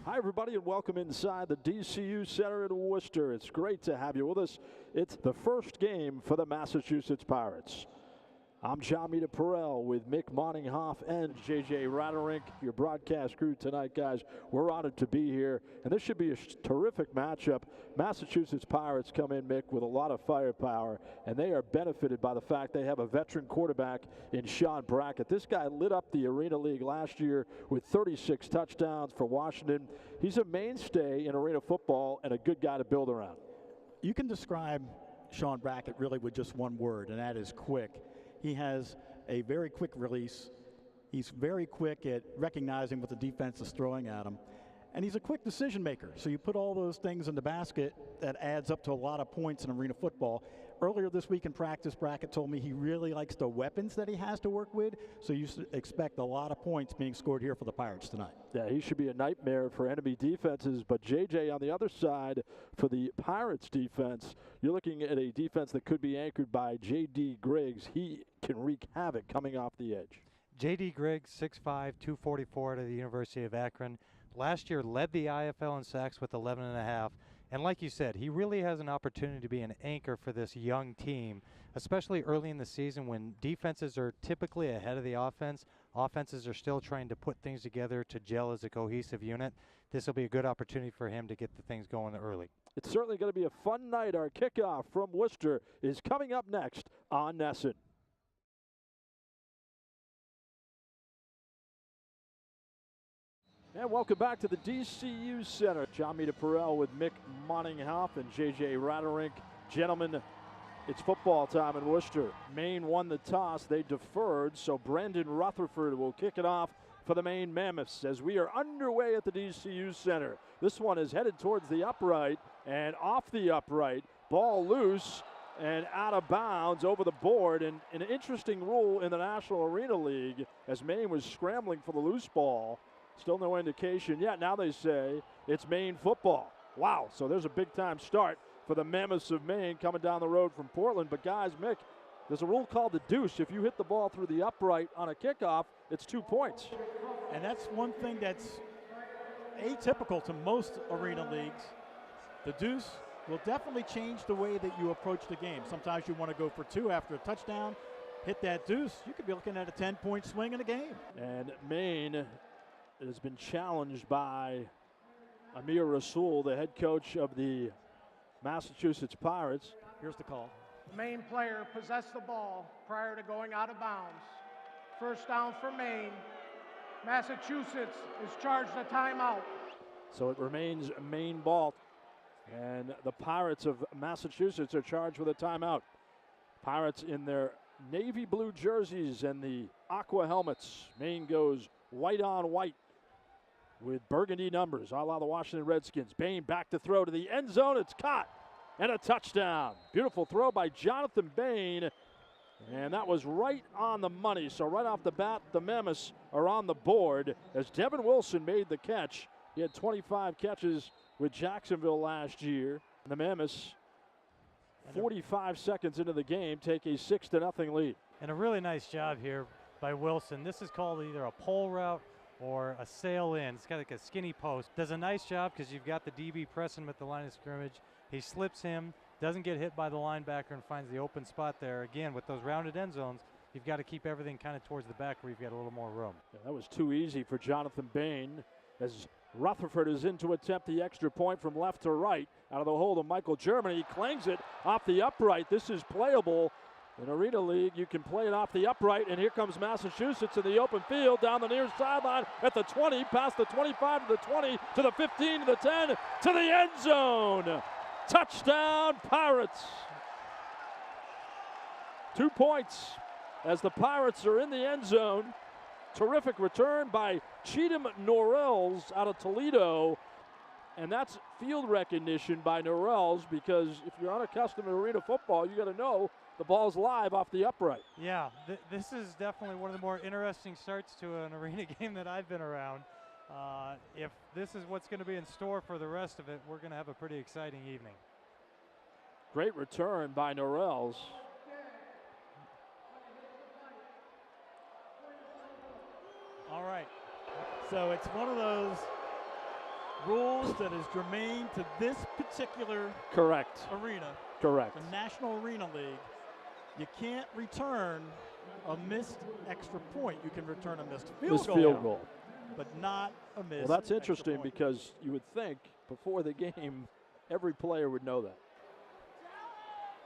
Hi, everybody, and welcome inside the DCU Center in Worcester. It's great to have you with us. It's the first game for the Massachusetts Pirates. I'm John Perrell with Mick Monninghoff and JJ Raderink, your broadcast crew tonight, guys. We're honored to be here, and this should be a terrific matchup. Massachusetts Pirates come in, Mick, with a lot of firepower, and they are benefited by the fact they have a veteran quarterback in Sean Brackett. This guy lit up the Arena League last year with 36 touchdowns for Washington. He's a mainstay in arena football and a good guy to build around. You can describe Sean Brackett really with just one word, and that is quick. He has a very quick release. He's very quick at recognizing what the defense is throwing at him. And he's a quick decision maker. So you put all those things in the basket, that adds up to a lot of points in arena football. Earlier this week in practice, Brackett told me he really likes the weapons that he has to work with. So you should expect a lot of points being scored here for the Pirates tonight. Yeah, he should be a nightmare for enemy defenses. But JJ, on the other side, for the Pirates defense, you're looking at a defense that could be anchored by J.D. Griggs. He can wreak havoc coming off the edge. J.D. Griggs, 6'5", 244 out of the University of Akron. Last year led the IFL in sacks with 11.5. And like you said, he really has an opportunity to be an anchor for this young team, especially early in the season when defenses are typically ahead of the offense. Offenses are still trying to put things together to gel as a cohesive unit. This will be a good opportunity for him to get the things going early. It's certainly going to be a fun night. Our kickoff from Worcester is coming up next on NESN. And welcome back to the DCU Center. John Perrell with Mick Monninghoff and JJ Raderink. Gentlemen, it's football time in Worcester. Maine won the toss. They deferred, so Brendan Rutherford will kick it off for the Maine Mammoths as we are underway at the DCU Center. This one is headed towards the upright and off the upright. Ball loose and out of bounds over the board. And an interesting rule in the National Arena League as Maine was scrambling for the loose ball. Still no indication yet. Now they say it's Maine football. Wow, so there's a big-time start for the Mammoths of Maine coming down the road from Portland. But, guys, Mick, there's a rule called the deuce. If you hit the ball through the upright on a kickoff, it's 2 points. And that's one thing that's atypical to most arena leagues. The deuce will definitely change the way that you approach the game. Sometimes you want to go for 2 after a touchdown. Hit that deuce, you could be looking at a 10-point swing in a game. And Maine has been challenged by Amir Rasul, the head coach of the Massachusetts Pirates. Here's the call. The Maine player possessed the ball prior to going out of bounds. First down for Maine. Massachusetts is charged a timeout. So it remains Maine ball, and the Pirates of Massachusetts are charged with a timeout. Pirates in their navy blue jerseys and the aqua helmets. Maine goes white on white with burgundy numbers, a la the Washington Redskins. Bain back to throw to the end zone. It's caught and a touchdown. Beautiful throw by Jonathan Bain, and that was right on the money. So right off the bat, the Mammoths are on the board as Devin Wilson made the catch. He had 25 catches with Jacksonville last year. And the Mammoths, 45 seconds into the game, take a 6-0 lead. And a really nice job here by Wilson. This is called either a pull route or a sail in. It's got like a skinny post. Does a nice job because you've got the DB pressing him at the line of scrimmage. He slips him, doesn't get hit by the linebacker, and finds the open spot there. Again, with those rounded end zones, you've got to keep everything kind of towards the back where you've got a little more room. Yeah, that was too easy for Jonathan Bain as Rutherford is in to attempt the extra point from left to right. Out of the hold of Michael German. He clangs it off the upright. This is playable. In Arena League, you can play it off the upright, and here comes Massachusetts in the open field, down the near sideline at the 20, past the 25 to the 20, to the 15, to the 10, to the end zone. Touchdown, Pirates. 2 points as the Pirates are in the end zone. Terrific return by Cheatham Norrells out of Toledo. And that's field recognition by Norrells, because if you're unaccustomed to arena football, you got to know the ball's live off the upright. Yeah, this is definitely one of the more interesting starts to an arena game that I've been around. If this is what's going to be in store for the rest of it, we're going to have a pretty exciting evening. Great return by Norrells. All right, so it's one of those rules that is germane to this particular Correct. arena, Correct. the National Arena League. You can't return a missed extra point. You can return a missed field goal, but not a missed. Well, that's extra interesting point. because you would think before the game, every player would know that.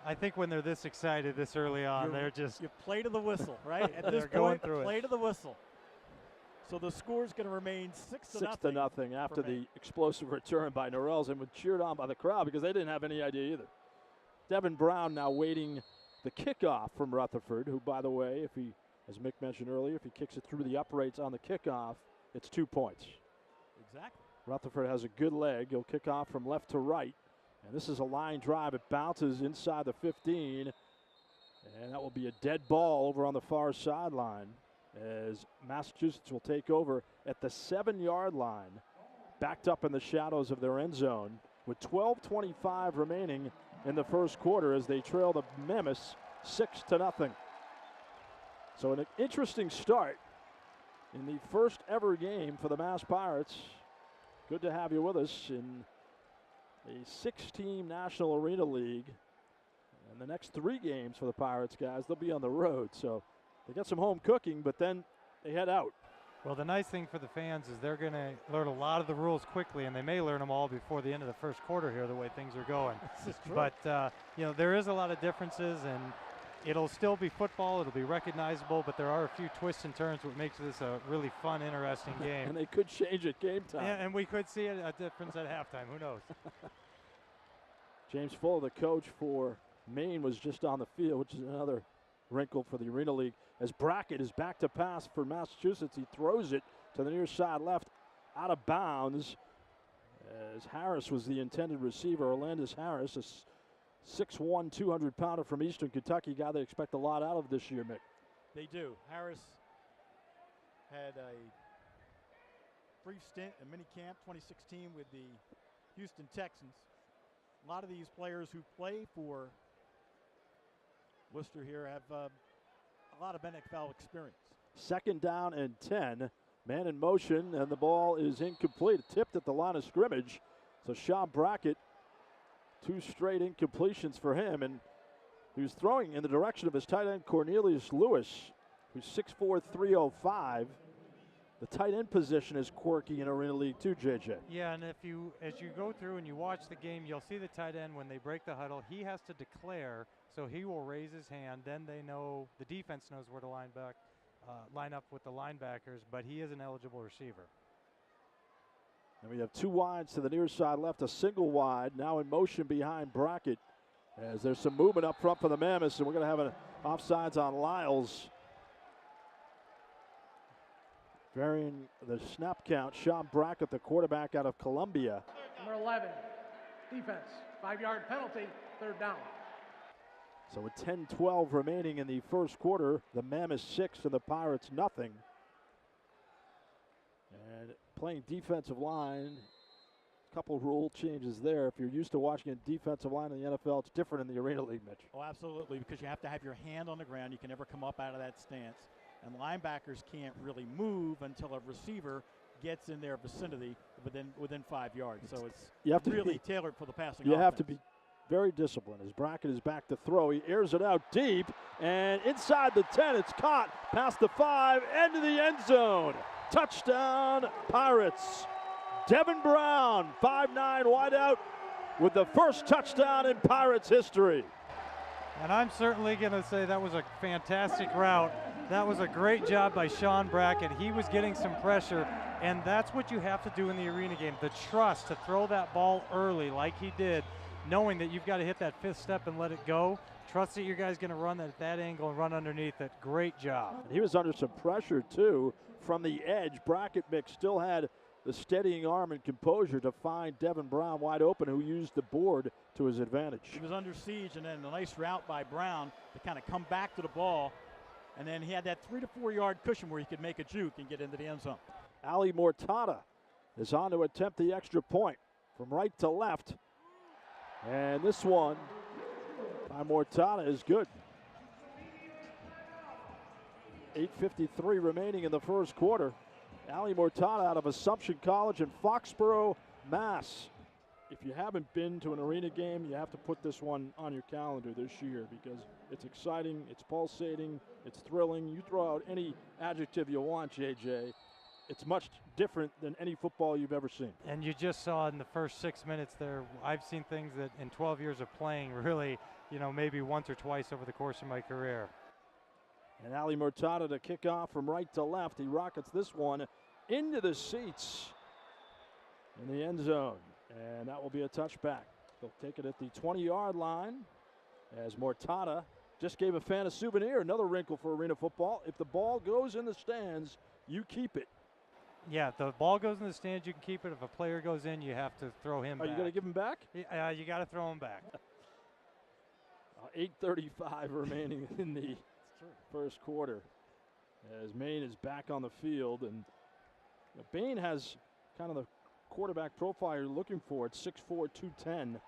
I think when they're this excited this early on, they're just you play to the whistle, right? At this going point, through it. play to the whistle. So the score's going to remain 6 to nothing after the Maine. explosive return by Norrells, and was cheered on by the crowd because they didn't have any idea either. Devin Brown now waiting the kickoff from Rutherford, who, by the way, if he, as Mick mentioned earlier, if he kicks it through the uprights on the kickoff, it's 2 points. Exactly. Rutherford has a good leg. He'll kick off from left to right. And this is a line drive. It bounces inside the 15. And that will be a dead ball over on the far sideline as Massachusetts will take over at the 7-yard line, backed up in the shadows of their end zone with 12:25 remaining in the first quarter as they trail the Mammoths 6 to nothing. So an interesting start in the first ever game for the Mass Pirates. Good to have you with us in a 6-team National Arena League. And the next 3 games for the Pirates, guys, they'll be on the road. So they got some home cooking, but then they head out. Well, the nice thing for the fans is they're going to learn a lot of the rules quickly, and they may learn them all before the end of the first quarter here, the way things are going. This is true. But, you know, there is a lot of differences, and it'll still be football. It'll be recognizable, but there are a few twists and turns, what makes this a really fun, interesting game. And they could change at game time. And we could see a difference at halftime. Who knows? James Fuller, the coach for Maine, was just on the field, which is another wrinkle for the Arena League. As Brackett is back to pass for Massachusetts, he throws it to the near side left, out of bounds. As Harris was the intended receiver, Orlandis Harris, a 6'1", 200-pounder from Eastern Kentucky, guy they expect a lot out of this year, Mick. They do. Harris had a brief stint in minicamp 2016 with the Houston Texans. A lot of these players who play for Worcester here have a lot of NFL experience. 2nd down and 10. Man in motion, and the ball is incomplete. Tipped at the line of scrimmage. So Sean Brackett, 2 straight incompletions for him, and he was throwing in the direction of his tight end Cornelius Lewis, who's 6'4", 305. The tight end position is quirky in Arena League too, JJ. Yeah, and as you go through and you watch the game, you'll see the tight end when they break the huddle. He has to declare, so he will raise his hand. Then they know, the defense knows where to line up with the linebackers, but he is an eligible receiver. And we have 2 wides to the near side left, a single wide, now in motion behind Brackett. As there's some movement up front for the Mammoths, and we're going to have an offsides on Lyles. Varying the snap count, Sean Brackett, the quarterback out of Columbia. Number 11, defense, 5-yard penalty, 3rd down. So with 10-12 remaining in the first quarter, the Mammoths 6 and the Pirates nothing. And playing defensive line, a couple rule changes there. If you're used to watching a defensive line in the NFL, it's different in the Arena League, Mitch. Oh, absolutely, because you have to have your hand on the ground. You can never come up out of that stance. And linebackers can't really move until a receiver gets in their vicinity within 5 yards. So it's really tailored for the passing offense. You have to be very disciplined as Brackett is back to throw. He airs it out deep, and inside the 10, it's caught past the 5, into the end zone. Touchdown, Pirates. Devin Brown, 5'9", wideout, with the first touchdown in Pirates history. And I'm certainly going to say that was a fantastic route. That was a great job by Sean Brackett. He was getting some pressure, and that's what you have to do in the arena game, the trust to throw that ball early like he did, knowing that you've got to hit that 5th step and let it go. Trust that your guy's going to run at that angle and run underneath it. Great job. He was under some pressure, too, from the edge. Brackett still had the steadying arm and composure to find Devin Brown wide open, who used the board to his advantage. He was under siege, and then a nice route by Brown to kind of come back to the ball. And then he had that 3 to 4 yard cushion where he could make a juke and get into the end zone. Ali Mortada is on to attempt the extra point from right to left. And this one by Mortada is good. 8:53 remaining in the first quarter. Ali Mortada out of Assumption College in Foxborough, Mass, if you haven't been to an arena game, you have to put this one on your calendar this year because it's exciting, it's pulsating, it's thrilling. You throw out any adjective you want, JJ. It's much different than any football you've ever seen. And you just saw in the first 6 minutes there, I've seen things that in 12 years of playing really, maybe once or twice over the course of my career. And Ali Murtada to kick off from right to left. He rockets this one into the seats in the end zone. And that will be a touchback. They'll take it at the 20-yard line as Murtada just gave a fan a souvenir. Another wrinkle for arena football. If the ball goes in the stands, you keep it. Yeah, if the ball goes in the stands, you can keep it. If a player goes in, you have to throw him back. Are you going to give him back? Yeah, you got to throw him back. 8:35 remaining in the first quarter as Maine is back on the field. And Bain has kind of the quarterback profile you're looking for at 6'4", 210.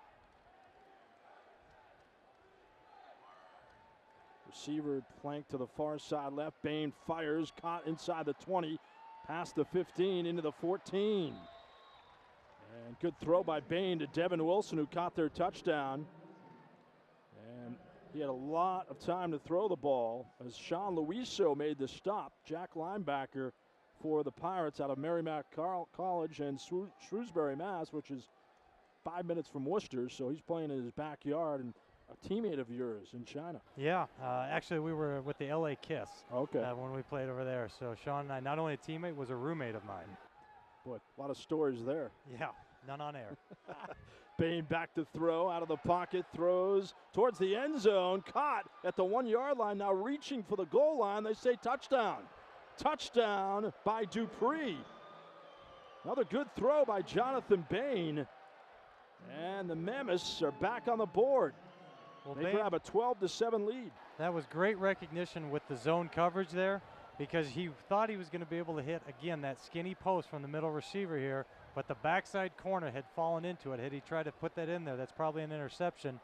Receiver flanked to the far side left. Bain fires, caught inside the 20, past the 15, into the 14. And good throw by Bain to Devin Wilson, who caught their touchdown. And he had a lot of time to throw the ball as Sean Luiso made the stop. Jack linebacker for the Pirates out of Merrimack College and Shrewsbury, Mass., which is 5 minutes from Worcester, so he's playing in his backyard, and a teammate of yours in China. Yeah, actually we were with the LA Kiss when we played over there. So Sean and I, not only a teammate, was a roommate of mine. Boy, a lot of stories there. Yeah, none on air. Bain back to throw, out of the pocket, throws towards the end zone, caught at the 1-yard line, now reaching for the goal line. They say touchdown. Touchdown by Dupree. Another good throw by Jonathan Bain. And the Mammoths are back on the board. Well, they grab a 12-7 lead. That was great recognition with the zone coverage there because he thought he was going to be able to hit, again, that skinny post from the middle receiver here, but the backside corner had fallen into it. Had he tried to put that in there, that's probably an interception.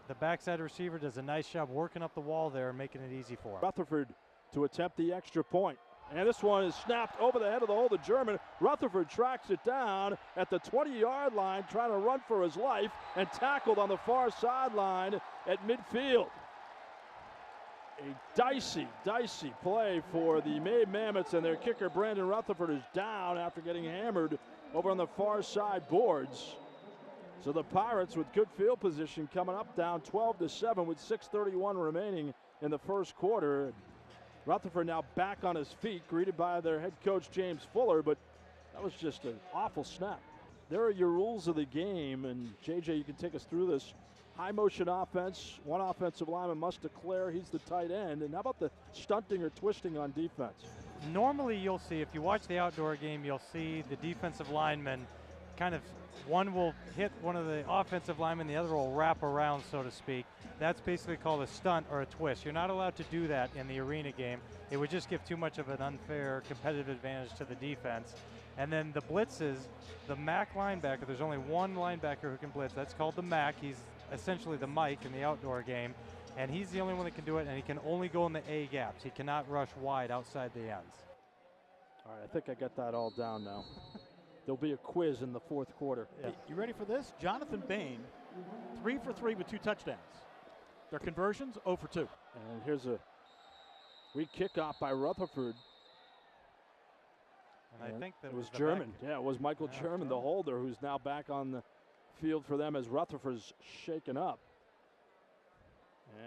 The backside receiver does a nice job working up the wall there and making it easy for him. Rutherford to attempt the extra point. And this one is snapped over the head of the hole, the German. Rutherford tracks it down at the 20-yard line, trying to run for his life, and tackled on the far sideline at midfield. A dicey play for the Maine Mammoths, and their kicker, Brandon Rutherford, is down after getting hammered over on the far side boards. So the Pirates, with good field position, coming up down 12-7 with 6:31 remaining in the first quarter. Rutherford now back on his feet, greeted by their head coach, James Fuller, but that was just an awful snap. There are your rules of the game, and JJ, you can take us through this. High motion offense, one offensive lineman must declare he's the tight end, and how about the stunting or twisting on defense? Normally you'll see, if you watch the outdoor game, you'll see the defensive lineman kind of, one will hit one of the offensive linemen, the other will wrap around, so to speak. That's basically called a stunt or a twist. You're not allowed to do that in the arena game. It would just give too much of an unfair competitive advantage to the defense. And then the blitzes, the MAC linebacker, there's only one linebacker who can blitz. That's called the MAC. He's essentially the Mike in the outdoor game. And he's the only one that can do it, and he can only go in the A gaps. He cannot rush wide outside the ends. All right, I think I got that all down now. There'll be a quiz in the fourth quarter. Yeah. You ready for this? Jonathan Bain, 3 for 3 with 2 touchdowns. Their conversions, 0 for 2. And here's a weak kickoff by Rutherford. And I think that it was German. Yeah, it was Michael German, the holder, who's now back on the field for them as Rutherford's shaken up.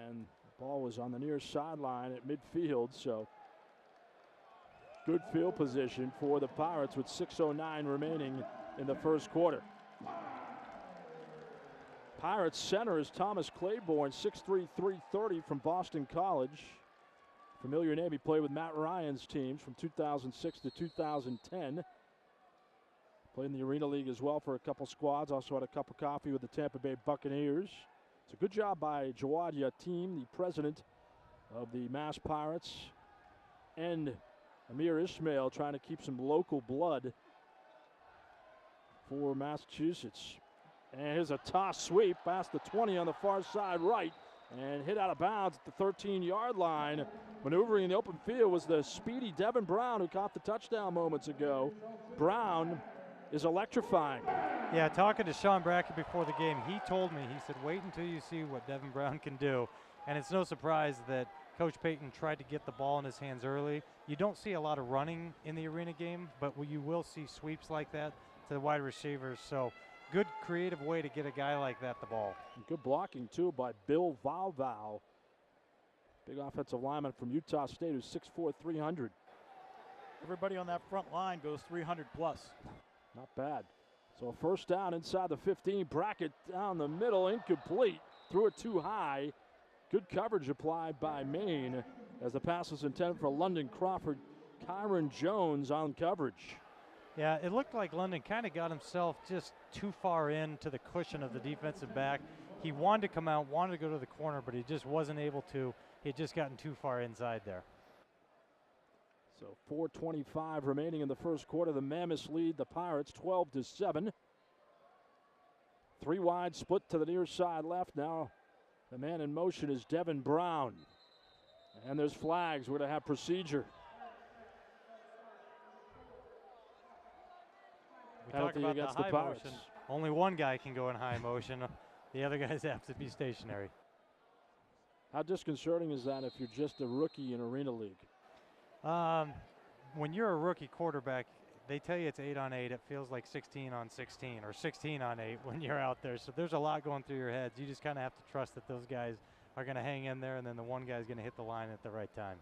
And the ball was on the near sideline at midfield, so good field position for the Pirates with 6:09 remaining in the first quarter. Pirates center is Thomas Claiborne, 6'3", 330 from Boston College. Familiar name, he played with Matt Ryan's teams from 2006 to 2010. Played in the Arena League as well for a couple squads. Also had a cup of coffee with the Tampa Bay Buccaneers. It's a good job by Jawad Yatim, the president of the Mass Pirates, and Amir Ismail trying to keep some local blood for Massachusetts. And here's a toss sweep past the 20 on the far side right and hit out of bounds at the 13-yard line. Maneuvering in the open field was the speedy Devin Brown, who caught the touchdown moments ago. Brown is electrifying. Yeah, talking to Sean Brackett before the game, he told me, he said, wait until you see what Devin Brown can do. And it's no surprise that Coach Payton tried to get the ball in his hands early. You don't see a lot of running in the arena game, but you will see sweeps like that to the wide receivers. So good creative way to get a guy like that the ball. And good blocking, too, by Bill Valval. Big offensive lineman from Utah State who's 6'4", 300. Everybody on that front line goes 300 plus. Not bad. So a first down inside the 15. Brackett down the middle, incomplete. Threw it too high. Good coverage applied by Maine as the pass was intended for London Crawford. Kyron Jones on coverage. Yeah, it looked like London kind of got himself just too far into the cushion of the defensive back. He wanted to come out, wanted to go to the corner, but he just wasn't able to. He had just gotten too far inside there. So 4:25 remaining in the first quarter. The Mammoths lead the Pirates 12-7. 3 wide, split to the near side left. Now the man in motion is Devin Brown. And there's flags. We're going to have procedure. We talk Penalty about against the the high Pirates. motion. Only one guy can go in high motion. The other guys have to be stationary. How disconcerting is that if you're just a rookie in Arena League? When you're a rookie quarterback, they tell you it's 8-on-8. It feels like 16-on-16 or 16-on-8 when you're out there. So there's a lot going through your heads. You just kind of have to trust that those guys are going to hang in there, and then the one guy's going to hit the line at the right time.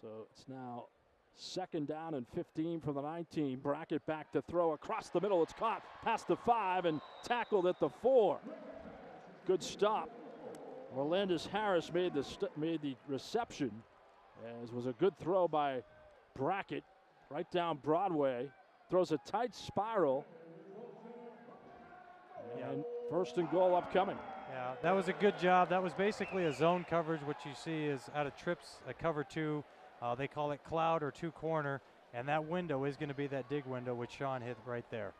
So it's now 2nd down and 15 from the 19. Brackett back to throw across the middle. It's caught past the 5 and tackled at the 4. Good stop. Orlandis Harris made the reception, as was a good throw by Brackett right down Broadway. Throws a tight spiral. And 1st and goal upcoming. Yeah, that was a good job. That was basically a zone coverage. What you see is out of trips, a cover 2. They call it cloud or 2 corner, and that window is going to be that dig window, which Sean hit right there.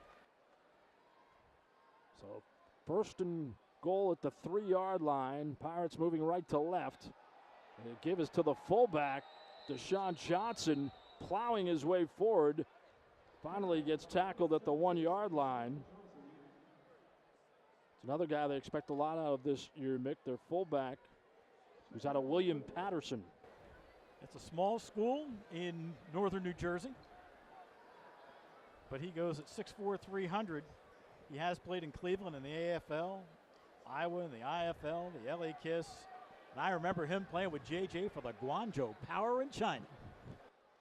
So 1st and goal at the 3-yard line. Pirates moving right to left. And they give us to the fullback, Deshaun Johnson, plowing his way forward. Finally gets tackled at the 1-yard line. It's another guy they expect a lot out of this year, Mick, their fullback, who's out of William Patterson. It's a small school in northern New Jersey, but he goes at 6'4", 300. He has played in Cleveland in the AFL, Iowa in the IFL, the LA Kiss. And I remember him playing with JJ for the Guangzhou Power in China.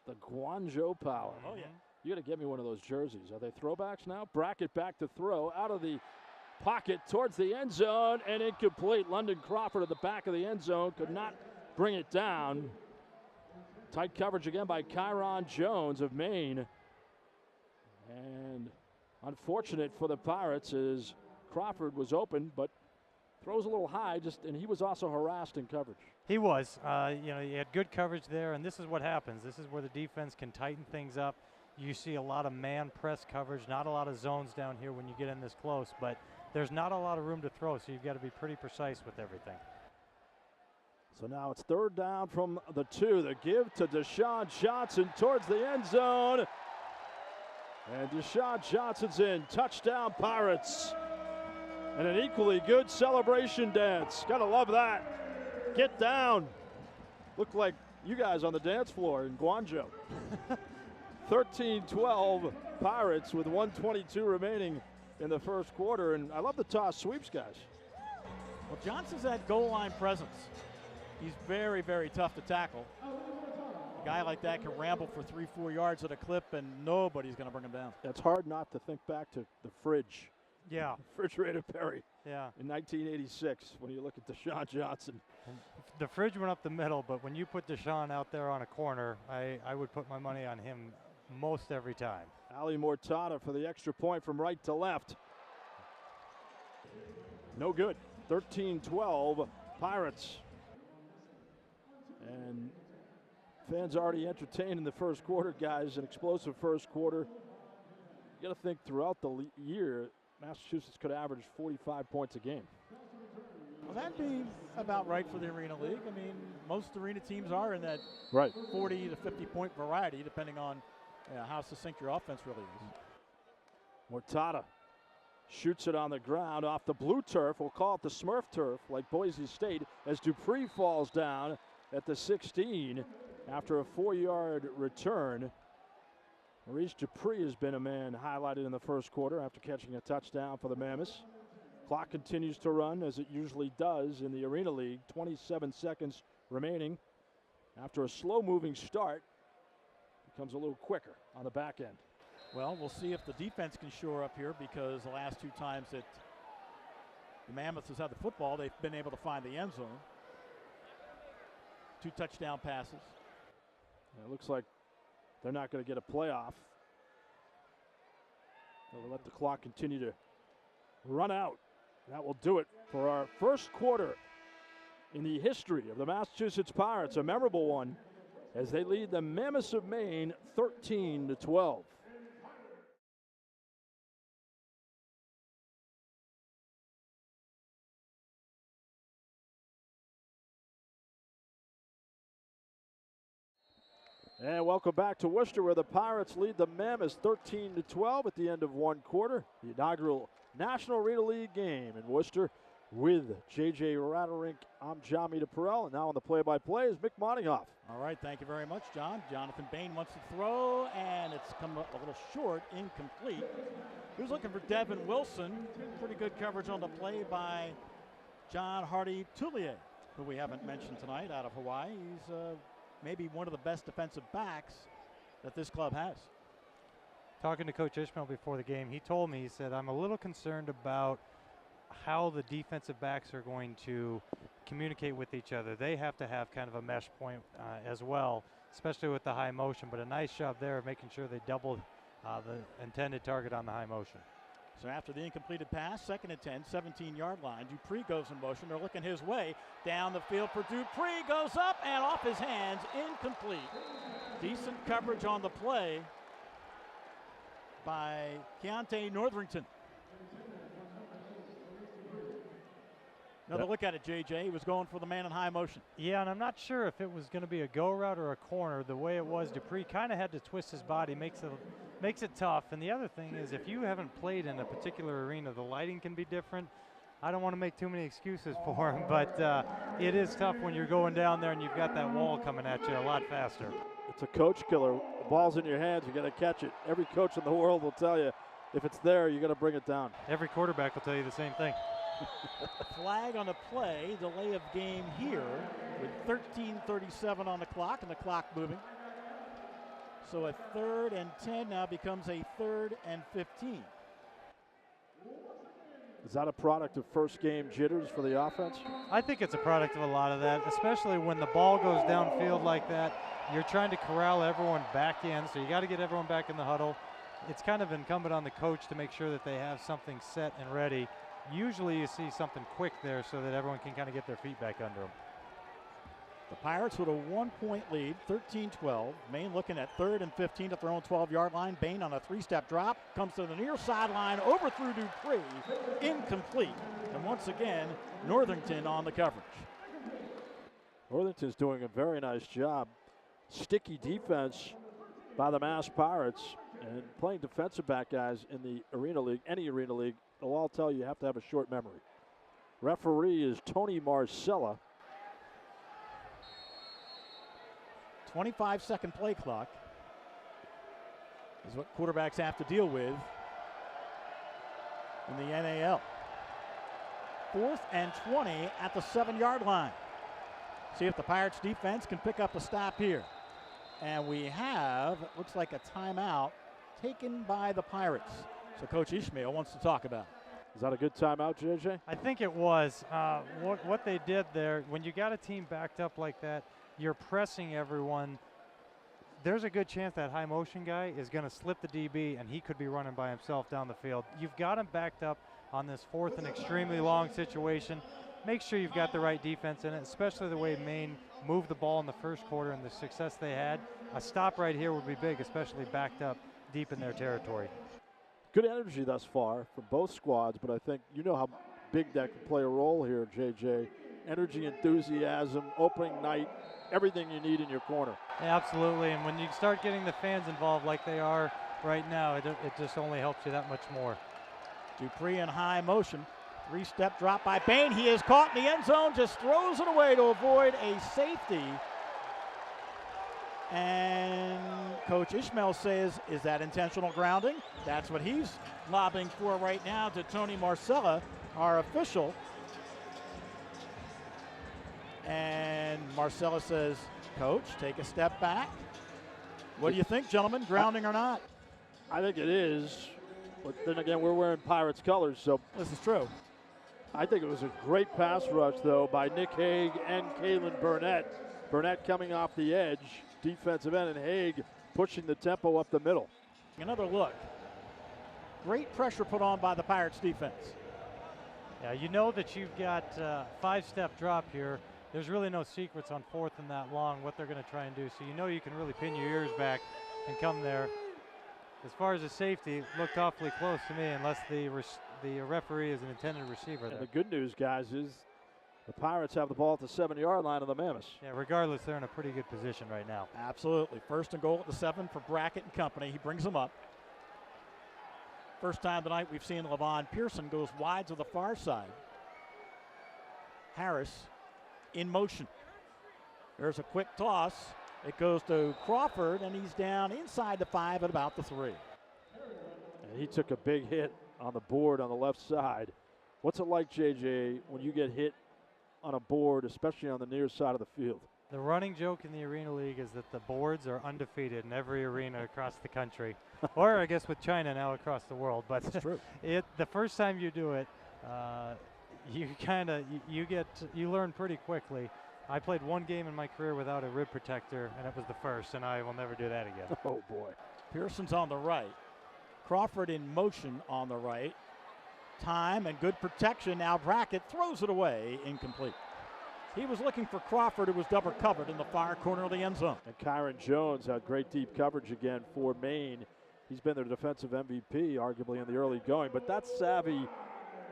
The Guangzhou Power. Oh, yeah. You got to get me one of those jerseys. Are they throwbacks now? Brackett back to throw out of the pocket towards the end zone and incomplete. London Crawford at the back of the end zone could not bring it down. Tight coverage again by Kyron Jones of Maine. And unfortunate for the Pirates is Crawford was open, but throws a little high, and he was also harassed in coverage. He was. He had good coverage there, and this is what happens. This is where the defense can tighten things up. You see a lot of man press coverage, not a lot of zones down here when you get in this close, but there's not a lot of room to throw, so you've got to be pretty precise with everything. So now it's 3rd down from the 2. The give to Deshaun Johnson towards the end zone. And Deshaun Johnson's in. Touchdown, Pirates. And an equally good celebration dance. Gotta love that. Get down. Look like you guys on the dance floor in Guangzhou. 13-12 Pirates with 1:22 remaining in the first quarter. And I love the toss sweeps, guys. Well, Johnson's that goal line presence. He's very, very tough to tackle. A guy like that can ramble for 3-4 yards at a clip, and nobody's going to bring him down. It's hard not to think back to the fridge. Yeah. Refrigerator Perry. Yeah. In 1986, when you look at Deshaun Johnson. The fridge went up the middle, but when you put Deshaun out there on a corner, I would put my money on him most every time. Ali Mortada for the extra point from right to left. No good. 13-12 Pirates. And fans already entertained in the first quarter, guys. An explosive first quarter. You got to think throughout the year, Massachusetts could average 45 points a game. Well, that'd be about right for the Arena League. I mean, most arena teams are in that right 40 to 50 point variety, depending on Yeah, how succinct your offense really is. Mortada shoots it on the ground off the blue turf. We'll call it the Smurf turf, like Boise State, as Dupree falls down at the 16 after a 4-yard return. Maurice Dupree has been a man highlighted in the first quarter after catching a touchdown for the Mammoths. Clock continues to run as it usually does in the Arena League. 27 seconds remaining. After a slow-moving start, becomes a little quicker on the back end. Well, we'll see if the defense can shore up here, because the last 2 times that the Mammoths has had the football, they've been able to find the end zone. 2 touchdown passes. And it looks like they're not going to get a playoff. They'll let the clock continue to run out. That will do it for our first quarter in the history of the Massachusetts Pirates, a memorable one, as they lead the Mammoths of Maine 13-12. And welcome back to Worcester, where the Pirates lead the Mammoths 13-12 at the end of 1 quarter. The inaugural National Arena League game in Worcester with J.J. Ratterink. I'm John Perel, and now on the play-by-play is Mick Moninghoff. All right, thank you very much, John. Jonathan Bain wants to throw, and it's come up a little short, incomplete. He was looking for Devin Wilson. Pretty good coverage on the play by John Hardy Tullier, who we haven't mentioned tonight, out of Hawaii. He's maybe one of the best defensive backs that this club has. Talking to Coach Ishmael before the game, he told me, he said, I'm a little concerned about how the defensive backs are going to communicate with each other. They have to have kind of a mesh point as well, especially with the high motion, but a nice job there of making sure they doubled the intended target on the high motion. So after the incompleted pass, 2nd and 10, 17-yard line. Dupree goes in motion. They're looking his way. Down the field for Dupree. Goes up and off his hands. Incomplete. Decent coverage on the play by Keontae Northrington. Another look at it, JJ. He was going for the man in high motion. Yeah, and I'm not sure if it was going to be a go route or a corner. The way it was, Dupree kind of had to twist his body, makes it tough. And the other thing is, if you haven't played in a particular arena, the lighting can be different. I don't want to make too many excuses for him, but it is tough when you're going down there and you've got that wall coming at you a lot faster. It's a coach killer. The ball's in your hands. You got to catch it. Every coach in the world will tell you, if it's there, you got to bring it down. Every quarterback will tell you the same thing. Flag on the play, delay of game here with 13:37 on the clock and the clock moving. So a 3rd and 10 now becomes a 3rd and 15. Is that a product of first game jitters for the offense? I think it's a product of a lot of that, especially when the ball goes downfield like that. You're trying to corral everyone back in, so you got to get everyone back in the huddle. It's kind of incumbent on the coach to make sure that they have something set and ready. Usually you see something quick there so that everyone can kind of get their feet back under them. The Pirates with a 1-point lead, 13-12. Maine looking at 3rd and 15 at their own 12-yard line. Bain on a 3-step drop, comes to the near sideline, overthrew Dupree, incomplete. And once again, Northington on the coverage. Northington's doing a very nice job. Sticky defense by the Mass Pirates, and playing defensive back guys in the Arena League, any Arena League, they'll all tell you have to have a short memory. Referee is Tony Marcella. 25-second play clock is what quarterbacks have to deal with in the NAL. 4th and 20 at the 7-yard line. See if the Pirates defense can pick up a stop here. And we have, it looks like a timeout taken by the Pirates. So Coach Ishmael wants to talk about it. Is that a good timeout, JJ? I think it was. What they did there, when you got a team backed up like that, you're pressing everyone. There's a good chance that high motion guy is going to slip the DB and he could be running by himself down the field. You've got him backed up on this 4th and extremely long situation. Make sure you've got the right defense in it, especially the way Maine moved the ball in the first quarter and the success they had. A stop right here would be big, especially backed up deep in their territory. Good energy thus far from both squads, but I think you know how big that can play a role here, JJ. Energy, enthusiasm, opening night, everything you need in your corner. Yeah, absolutely, and when you start getting the fans involved like they are right now, it just only helps you that much more. Dupree in high motion. 3-step drop by Bain. He is caught in the end zone, just throws it away to avoid a safety. And Coach Ishmael says, is that intentional grounding? That's what he's lobbying for right now to Tony Marcella, our official. And Marcella says, Coach, take a step back. What do you think, gentlemen, grounding or not? I think it is, but then again, we're wearing Pirates colors, so This is true. I think it was a great pass rush, though, by Nick Hague and Kalen Burnett. Burnett coming off the edge, defensive end, and Hague pushing the tempo up the middle. Another look. Great pressure put on by the Pirates defense. Yeah, you know that you've got 5-step drop here. There's really no secrets on 4th and that long what they're going to try and do. So you know you can really pin your ears back and come there. As far as the safety, it looked awfully close to me unless the referee is an intended receiver there. And the good news, guys, is the Pirates have the ball at the 7-yard line of the Mammoths. Yeah, regardless, they're in a pretty good position right now. Absolutely. 1st and goal at the 7 for Brackett and company. He brings them up. First time tonight we've seen Levon Pearson goes wide to the far side. Harris in motion. There's a quick toss. It goes to Crawford, and he's down inside the 5 at about the 3. And he took a big hit on the board on the left side. What's it like, JJ, when you get hit on a board, especially on the near side of the field? The running joke in the Arena League is that the boards are undefeated in every arena across the country, or I guess with China now across the world. But That's true. The first time you do it, you learn pretty quickly. I played one game in my career without a rib protector, and it was the first, and I will never do that again. Oh, boy. Pearson's on the right. Crawford in motion on the right. Time and good protection. Now Brackett throws it away, incomplete. He was looking for Crawford, who was double covered in the far corner of the end zone. And Kyron Jones had great deep coverage again for Maine. He's been their defensive MVP, arguably, in the early going. But that's savvy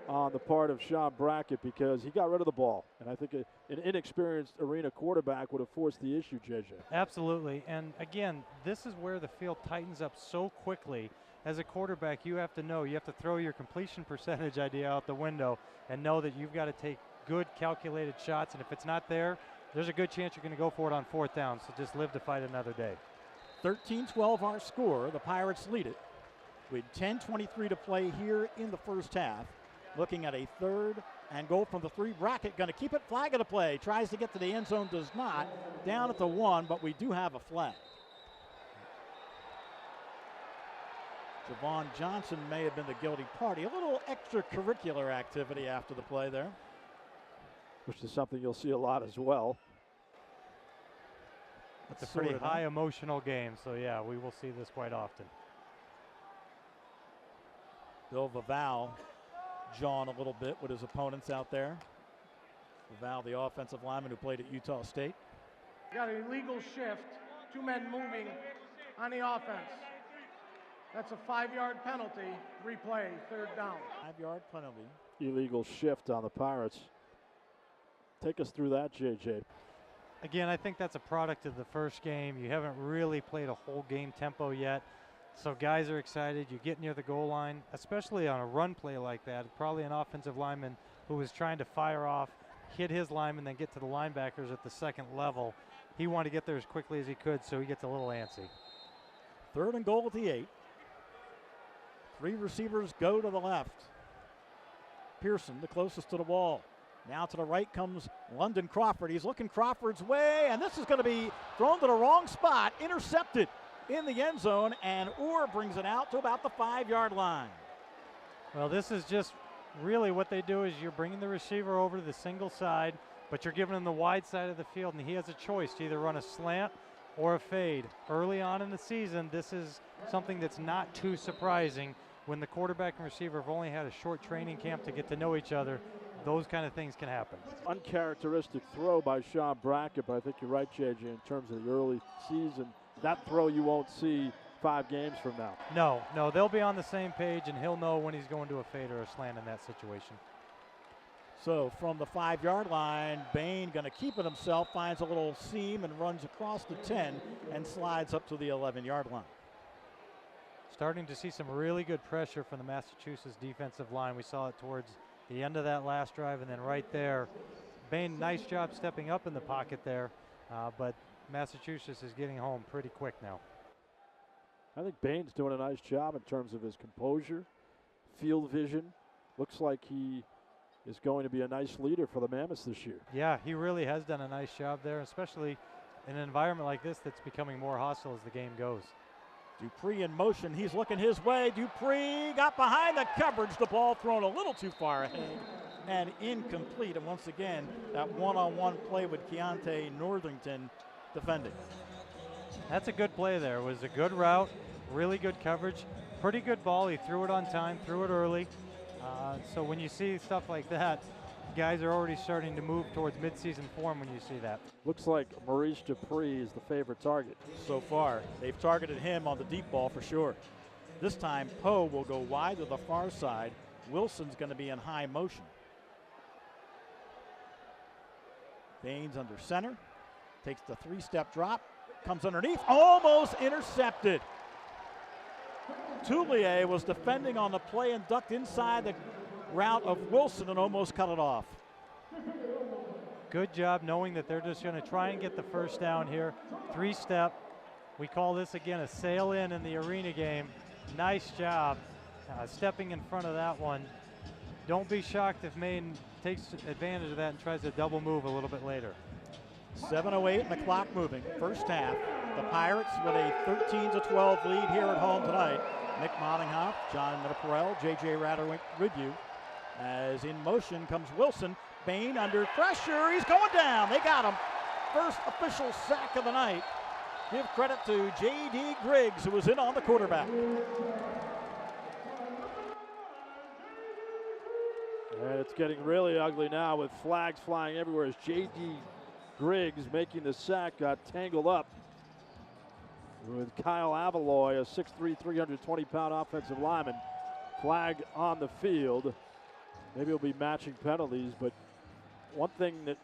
on the part of Sean Brackett because he got rid of the ball. And I think an inexperienced arena quarterback would have forced the issue, JJ. Absolutely. And again, this is where the field tightens up so quickly. As a quarterback, you have to know, you have to throw your completion percentage idea out the window and know that you've got to take good calculated shots. And if it's not there, there's a good chance you're going to go for it on 4th down. So just live to fight another day. 13-12 our score. The Pirates lead it with 10:23 to play here in the first half. Looking at a 3rd and goal from the 3. Brackett going to keep it. Flag of the play. Tries to get to the end zone. Does not. Down at the 1, but we do have a flag. Javon Johnson may have been the guilty party. A little extracurricular activity after the play there. Which is something you'll see a lot as well. It's a pretty high emotional game, so yeah, we will see this quite often. Bill Vaval jawing a little bit with his opponents out there. Vaval, the offensive lineman who played at Utah State. Got an illegal shift, 2 men moving on the offense. That's a 5-yard penalty. Replay, 3rd down. 5-yard penalty. Illegal shift on the Pirates. Take us through that, JJ. Again, I think that's a product of the first game. You haven't really played a whole game tempo yet. So guys are excited. You get near the goal line, especially on a run play like that. Probably an offensive lineman who was trying to fire off, hit his lineman, then get to the linebackers at the 2nd level. He wanted to get there as quickly as he could, so he gets a little antsy. 3rd and goal at the 8. 3 receivers go to the left. Pearson, the closest to the wall. Now to the right comes London Crawford. He's looking Crawford's way, and this is going to be thrown to the wrong spot, intercepted in the end zone, and Orr brings it out to about the 5-yard line. Well, this is just really what they do is you're bringing the receiver over to the single side, but you're giving him the wide side of the field, and he has a choice to either run a slant or a fade. Early on in the season, this is something that's not too surprising. When the quarterback and receiver have only had a short training camp to get to know each other, those kind of things can happen. Uncharacteristic throw by Sean Brackett, but I think you're right, JJ, in terms of the early season. That throw you won't see 5 games from now. No, they'll be on the same page, and he'll know when he's going to a fade or a slant in that situation. So from the 5-yard line, Bain going to keep it himself, finds a little seam and runs across the 10 and slides up to the 11-yard line. Starting to see some really good pressure from the Massachusetts defensive line. We saw it towards the end of that last drive, and then right there, Bain, nice job stepping up in the pocket there, but Massachusetts is getting home pretty quick now. I think Bain's doing a nice job in terms of his composure, field vision. Looks like he is going to be a nice leader for the Mammoths this year. Yeah, he really has done a nice job there, especially in an environment like this that's becoming more hostile as the game goes. Dupree in motion. He's looking his way. Dupree got behind the coverage. The ball thrown a little too far ahead and incomplete. And once again, that one-on-one play with Keontae Northington defending. That's a good play there. It was a good route, really good coverage, pretty good ball. He threw it on time, threw it early. So when you see stuff like that, guys are already starting to move towards midseason form when you see that. Looks like Maurice Dupree is the favorite target. So far, they've targeted him on the deep ball for sure. This time, Poe will go wide to the far side. Wilson's going to be in high motion. Baines under center, takes the 3-step drop, comes underneath, almost intercepted. Toulier was defending on the play and ducked inside the route of Wilson and almost cut it off. Good job knowing that they're just going to try and get the first down here. 3-step. We call this again a sail in the arena game. Nice job stepping in front of that one. Don't be shocked if Maine takes advantage of that and tries to double move a little bit later. 7:08 and the clock moving. First half. The Pirates with a 13-12 lead here at home tonight. Mick Moddinghoff, John Metaparel, J.J. Ratterwink with you. As in motion comes Wilson. Bain under pressure. He's going down. They got him. First official sack of the night. Give credit to J.D. Griggs, who was in on the quarterback. And it's getting really ugly now with flags flying everywhere as J.D. Griggs making the sack got tangled up with Kyle Avaloy, a 6'3", 320-pound offensive lineman. Flag on the field. Maybe it'll be matching penalties, but one thing that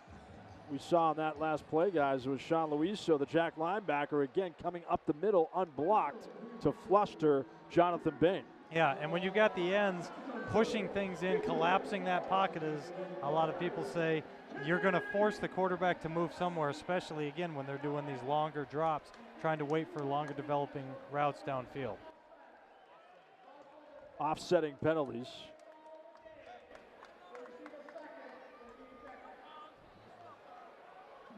we saw in that last play, guys, was Sean Luiso, the Jack linebacker, again coming up the middle unblocked to fluster Jonathan Bain. Yeah, and when you got the ends pushing things in, collapsing that pocket, as a lot of people say, you're going to force the quarterback to move somewhere, especially, again, when they're doing these longer drops, trying to wait for longer developing routes downfield. Offsetting penalties.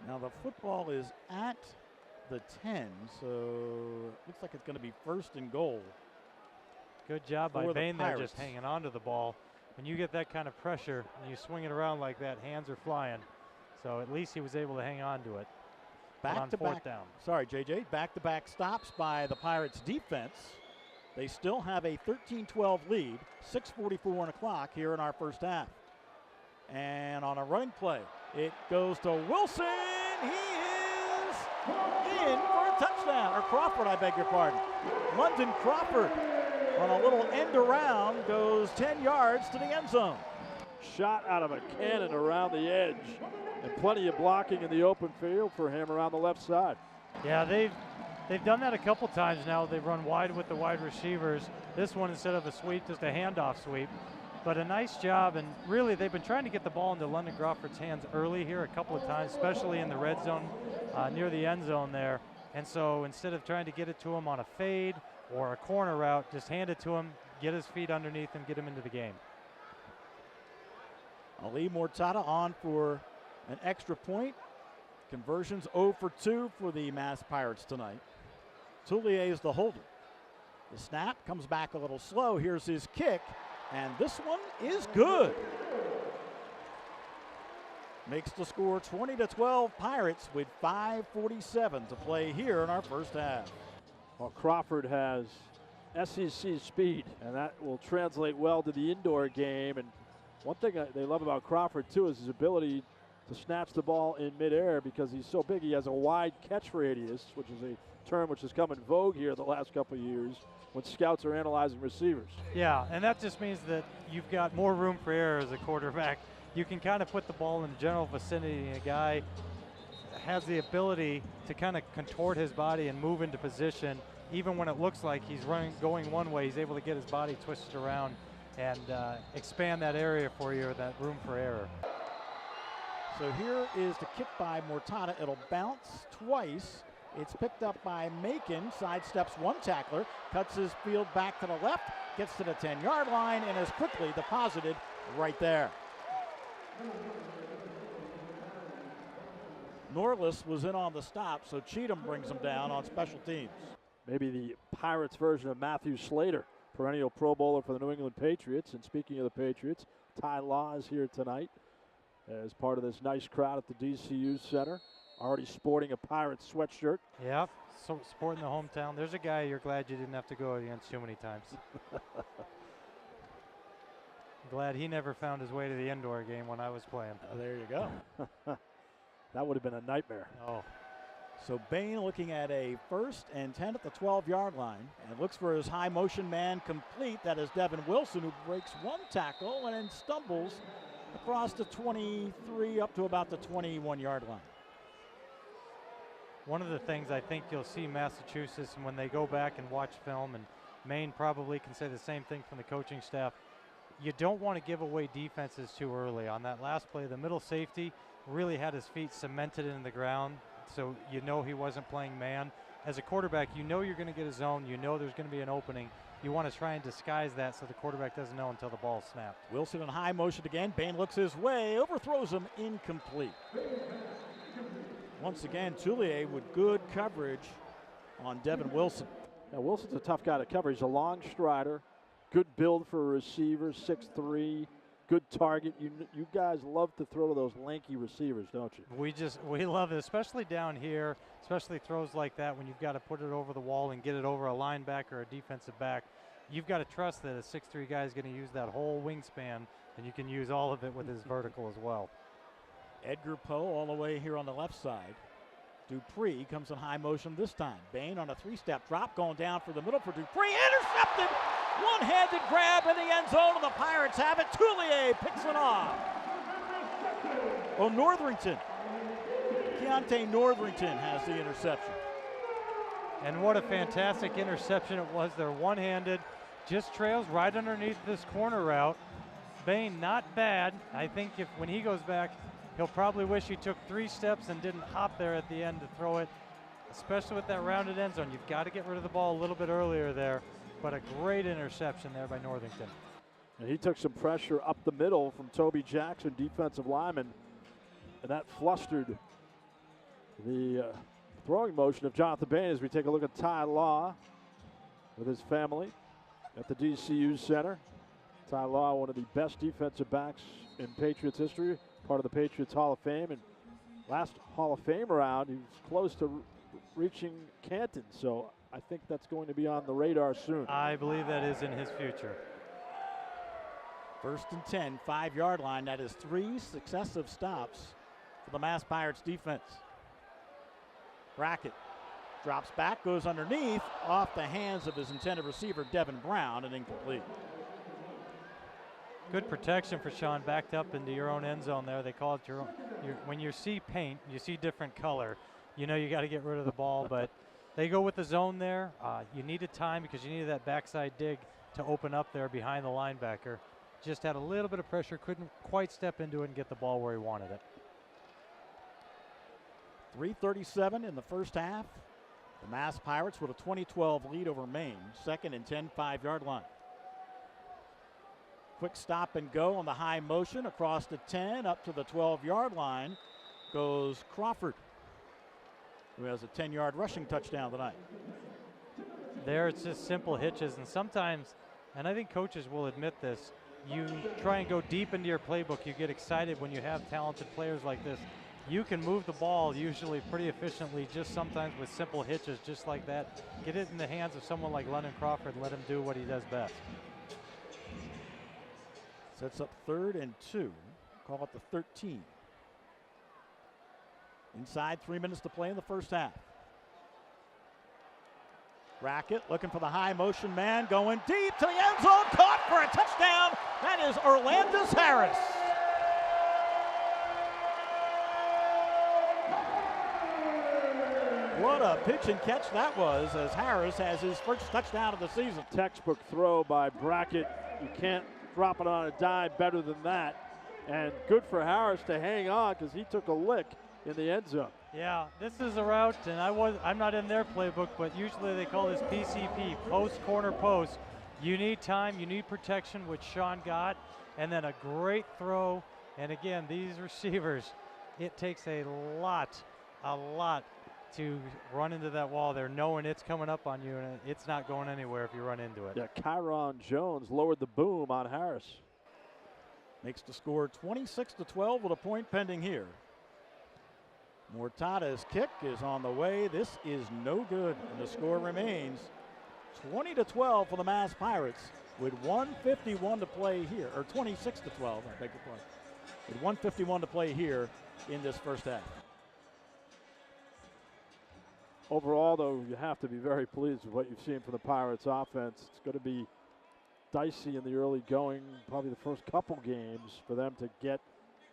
Now the football is at the 10, so it looks like it's going to be first and goal. Good job by for the Bain there, Pirates. just hanging on to the ball. When you get that kind of pressure and you swing it around like that, hands are flying. So at least he was able to hang on to it. Back to back down. Sorry, JJ. Back-to-back stops by the Pirates defense. They still have a 13-12 lead. 6:44 on the clock here in our first half. And on a running play, it goes to Wilson. He is in for a touchdown. Or Crawford, I beg your pardon. London Crawford on a little end around goes 10 yards to the end zone. Shot out of a cannon around the edge. And plenty of blocking in the open field for him around the left side. Yeah, they've done that a couple times now. They've run wide with the wide receivers. This one, instead of a sweep, just a handoff sweep. But a nice job, and really they've been trying to get the ball into London Crawford's hands early here a couple of times, especially in the red zone near the end zone there. And so instead of trying to get it to him on a fade or a corner route, just hand it to him, get his feet underneath him, get him into the game. Ali Mortada on for an extra point. Conversions 0 for 2 for the Mass Pirates tonight. Toulier is the holder. The snap comes back a little slow. Here's his kick, and this one is good. Makes the score 20-12 Pirates with 5:47 to play here in our first half. Well, Crawford has SEC speed, and that will translate well to the indoor game. And one thing they love about Crawford, too, is his ability to snatch the ball in midair because he's so big. He has a wide catch radius, which is a term which has come in vogue here the last couple of years when scouts are analyzing receivers. Yeah, and that just means that you've got more room for error as a quarterback. you can kind of put the ball in the general vicinity, and a guy has the ability to kind of contort his body and move into position. Even when it looks like he's going one way, he's able to get his body twisted around and expand that area for you, that room for error. So here is the kick by Mortada. It'll bounce twice. It's picked up by Macon, sidesteps one tackler, cuts his field back to the left, gets to the 10-yard line, and is quickly deposited right there. Norlis was in on the stop, so Cheatham brings him down on special teams. Maybe the Pirates version of Matthew Slater, perennial Pro Bowler for the New England Patriots. And speaking of the Patriots, Ty Law is here tonight as part of this nice crowd at the DCU Center, already sporting a Pirates sweatshirt. Yep, so supporting the hometown. There's a guy you're glad you didn't have to go against too many times. Glad he never found his way to the indoor game when I was playing. There you go. That would have been a nightmare. Oh. So Bain looking at a 1st and 10 at the 12-yard line and looks for his high motion man complete. That is Devin Wilson, who breaks one tackle and then stumbles across the 23 up to about the 21-yard line. One of the things I think you'll see Massachusetts, and when they go back and watch film, and Maine probably can say the same thing from the coaching staff, you don't want to give away defenses too early. On that last play, the middle safety really had his feet cemented in the ground, so you know he wasn't playing man. As a quarterback, you know you're going to get a zone. You know there's going to be an opening. You want to try and disguise that so the quarterback doesn't know until the ball's snapped. Wilson in high motion again. Bain looks his way, overthrows him, incomplete. Once again, Tullier with good coverage on Devin Wilson. Now, Wilson's a tough guy to cover. He's a long strider, good build for a receiver, 6'3", good target. You guys love to throw to those lanky receivers, don't you? We love it, especially down here, especially throws like that when you've got to put it over the wall and get it over a linebacker or a defensive back. You've got to trust that a 6'3" guy is going to use that whole wingspan, and you can use all of it with his vertical as well. Edgar Poe all the way here on the left side. Dupree comes in high motion this time. Bain on a 3-step drop, going down for the middle for Dupree. Intercepted! One-handed grab in the end zone, and the Pirates have it. Tullier picks it off. Oh, Northrington. Keontae Northrington has the interception. And what a fantastic interception it was there. One-handed, just trails right underneath this corner route. Bain, not bad. I think when he goes back, he'll probably wish he took 3 steps and didn't hop there at the end to throw it, especially with that rounded end zone. You've got to get rid of the ball a little bit earlier there, but a great interception there by Northington. And he took some pressure up the middle from Toby Jackson, defensive lineman, and that flustered the throwing motion of Jonathan Bain as we take a look at Ty Law with his family at the DCU Center. Ty Law, one of the best defensive backs in Patriots history, part of the Patriots Hall of Fame, and last Hall of Fame round, he was close to reaching Canton, so I think that's going to be on the radar soon. I believe that is in his future. 1st and 10, 5-yard line. That is 3 successive stops for the Mass Pirates defense. Brackett drops back, goes underneath, off the hands of his intended receiver, Devin Brown, and incomplete. Good protection for Sean, backed up into your own end zone there. They call it your own. When you see paint, you see different color. You know you got to get rid of the ball, but they go with the zone there. You needed time because you needed that backside dig to open up there behind the linebacker. Just had a little bit of pressure, couldn't quite step into it and get the ball where he wanted it. 3:37 in the first half. The Mass Pirates with a 20-12 lead over Maine. 2nd and 10, 5-yard line. Quick stop and go on the high motion across the 10 up to the 12-yard line goes Crawford, who has a 10-yard rushing touchdown tonight. There it's just simple hitches, and sometimes, and I think coaches will admit this, you try and go deep into your playbook. You get excited when you have talented players like this. You can move the ball usually pretty efficiently, just sometimes with simple hitches just like that. Get it in the hands of someone like Lennon Crawford and let him do what he does best. Sets up 3rd and 2. Call it the 13. Inside 3 minutes to play in the first half. Brackett looking for the high motion man, going deep to the end zone, caught for a touchdown. That is Orlandis Harris. What a pitch and catch that was, as Harris has his first touchdown of the season. Textbook throw by Brackett. You can't drop it on a dime better than that. And good for Harris to hang on because he took a lick in the end zone. Yeah, this is a route, and I'm not in their playbook, but usually they call this PCP, post, corner, post. You need time, you need protection, which Sean got, and then a great throw. And again, these receivers, it takes a lot to run into that wall there, knowing it's coming up on you, and it's not going anywhere if you run into it. Yeah, Kyron Jones lowered the boom on Harris. Makes the score 26-12 with a point pending here. Mortada's kick is on the way. This is no good, and the score remains 20-12 for the Mass Pirates with 1:51 to play here, or 26-12, I beg your pardon. With 1:51 to play here in this first half. Overall, though, you have to be very pleased with what you've seen from the Pirates offense. It's going to be dicey in the early going, probably the first couple games for them to get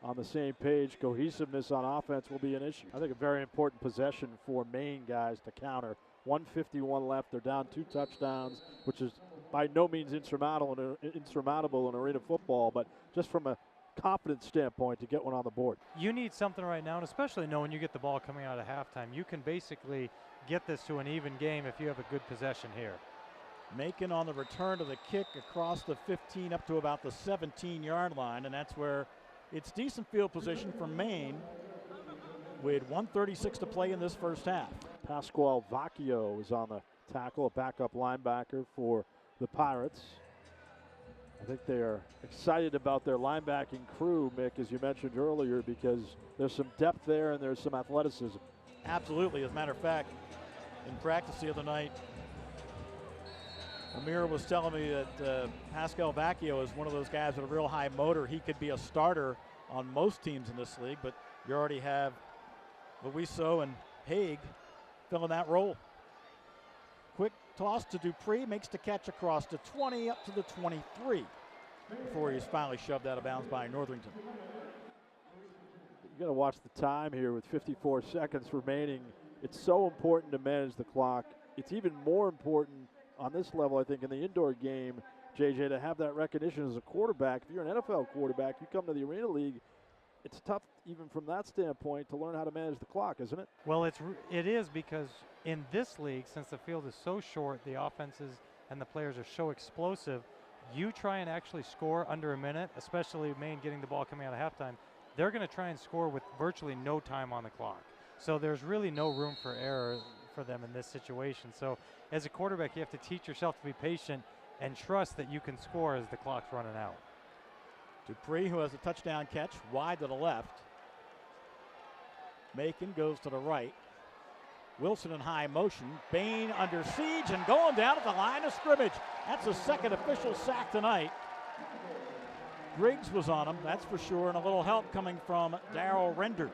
on the same page. Cohesiveness on offense will be an issue. I think a very important possession for Maine guys to counter. 1:51 left. They're down 2 touchdowns, which is by no means insurmountable in arena football, but just from a confidence standpoint to get one on the board. You need something right now, and especially knowing you get the ball coming out of halftime. You can basically get this to an even game if you have a good possession here. Macon on the return of the kick across the 15 up to about the 17-yard line, and that's where it's decent field position for Maine with 1:36 to play in this first half. Pasquale Vacchio is on the tackle, a backup linebacker for the Pirates. I think they are excited about their linebacking crew, Mick, as you mentioned earlier, because there's some depth there and there's some athleticism. Absolutely. As a matter of fact, in practice the other night, Amir was telling me that Pascal Vacchio is one of those guys with a real high motor. He could be a starter on most teams in this league, but you already have Luiso and Haig filling that role. Quick toss to Dupree, makes the catch across the 20 up to the 23 before he's finally shoved out of bounds by Northington. You got to watch the time here with 54 seconds remaining. It's so important to manage the clock. It's even more important on this level, I think, in the indoor game, JJ, to have that recognition as a quarterback. If you're an NFL quarterback, you come to the Arena League, it's tough even from that standpoint to learn how to manage the clock, isn't it? Well, it is, because in this league, since the field is so short, the offenses and the players are so explosive, you try and actually score under a minute, especially Maine getting the ball coming out of halftime, they're going to try and score with virtually no time on the clock. So there's really no room for error for them in this situation. So as a quarterback, you have to teach yourself to be patient and trust that you can score as the clock's running out. Dupree, who has a touchdown catch, wide to the left. Macon goes to the right. Wilson in high motion. Bain under siege and going down at the line of scrimmage. That's the second official sack tonight. Griggs was on him, that's for sure, and a little help coming from Darrell Render.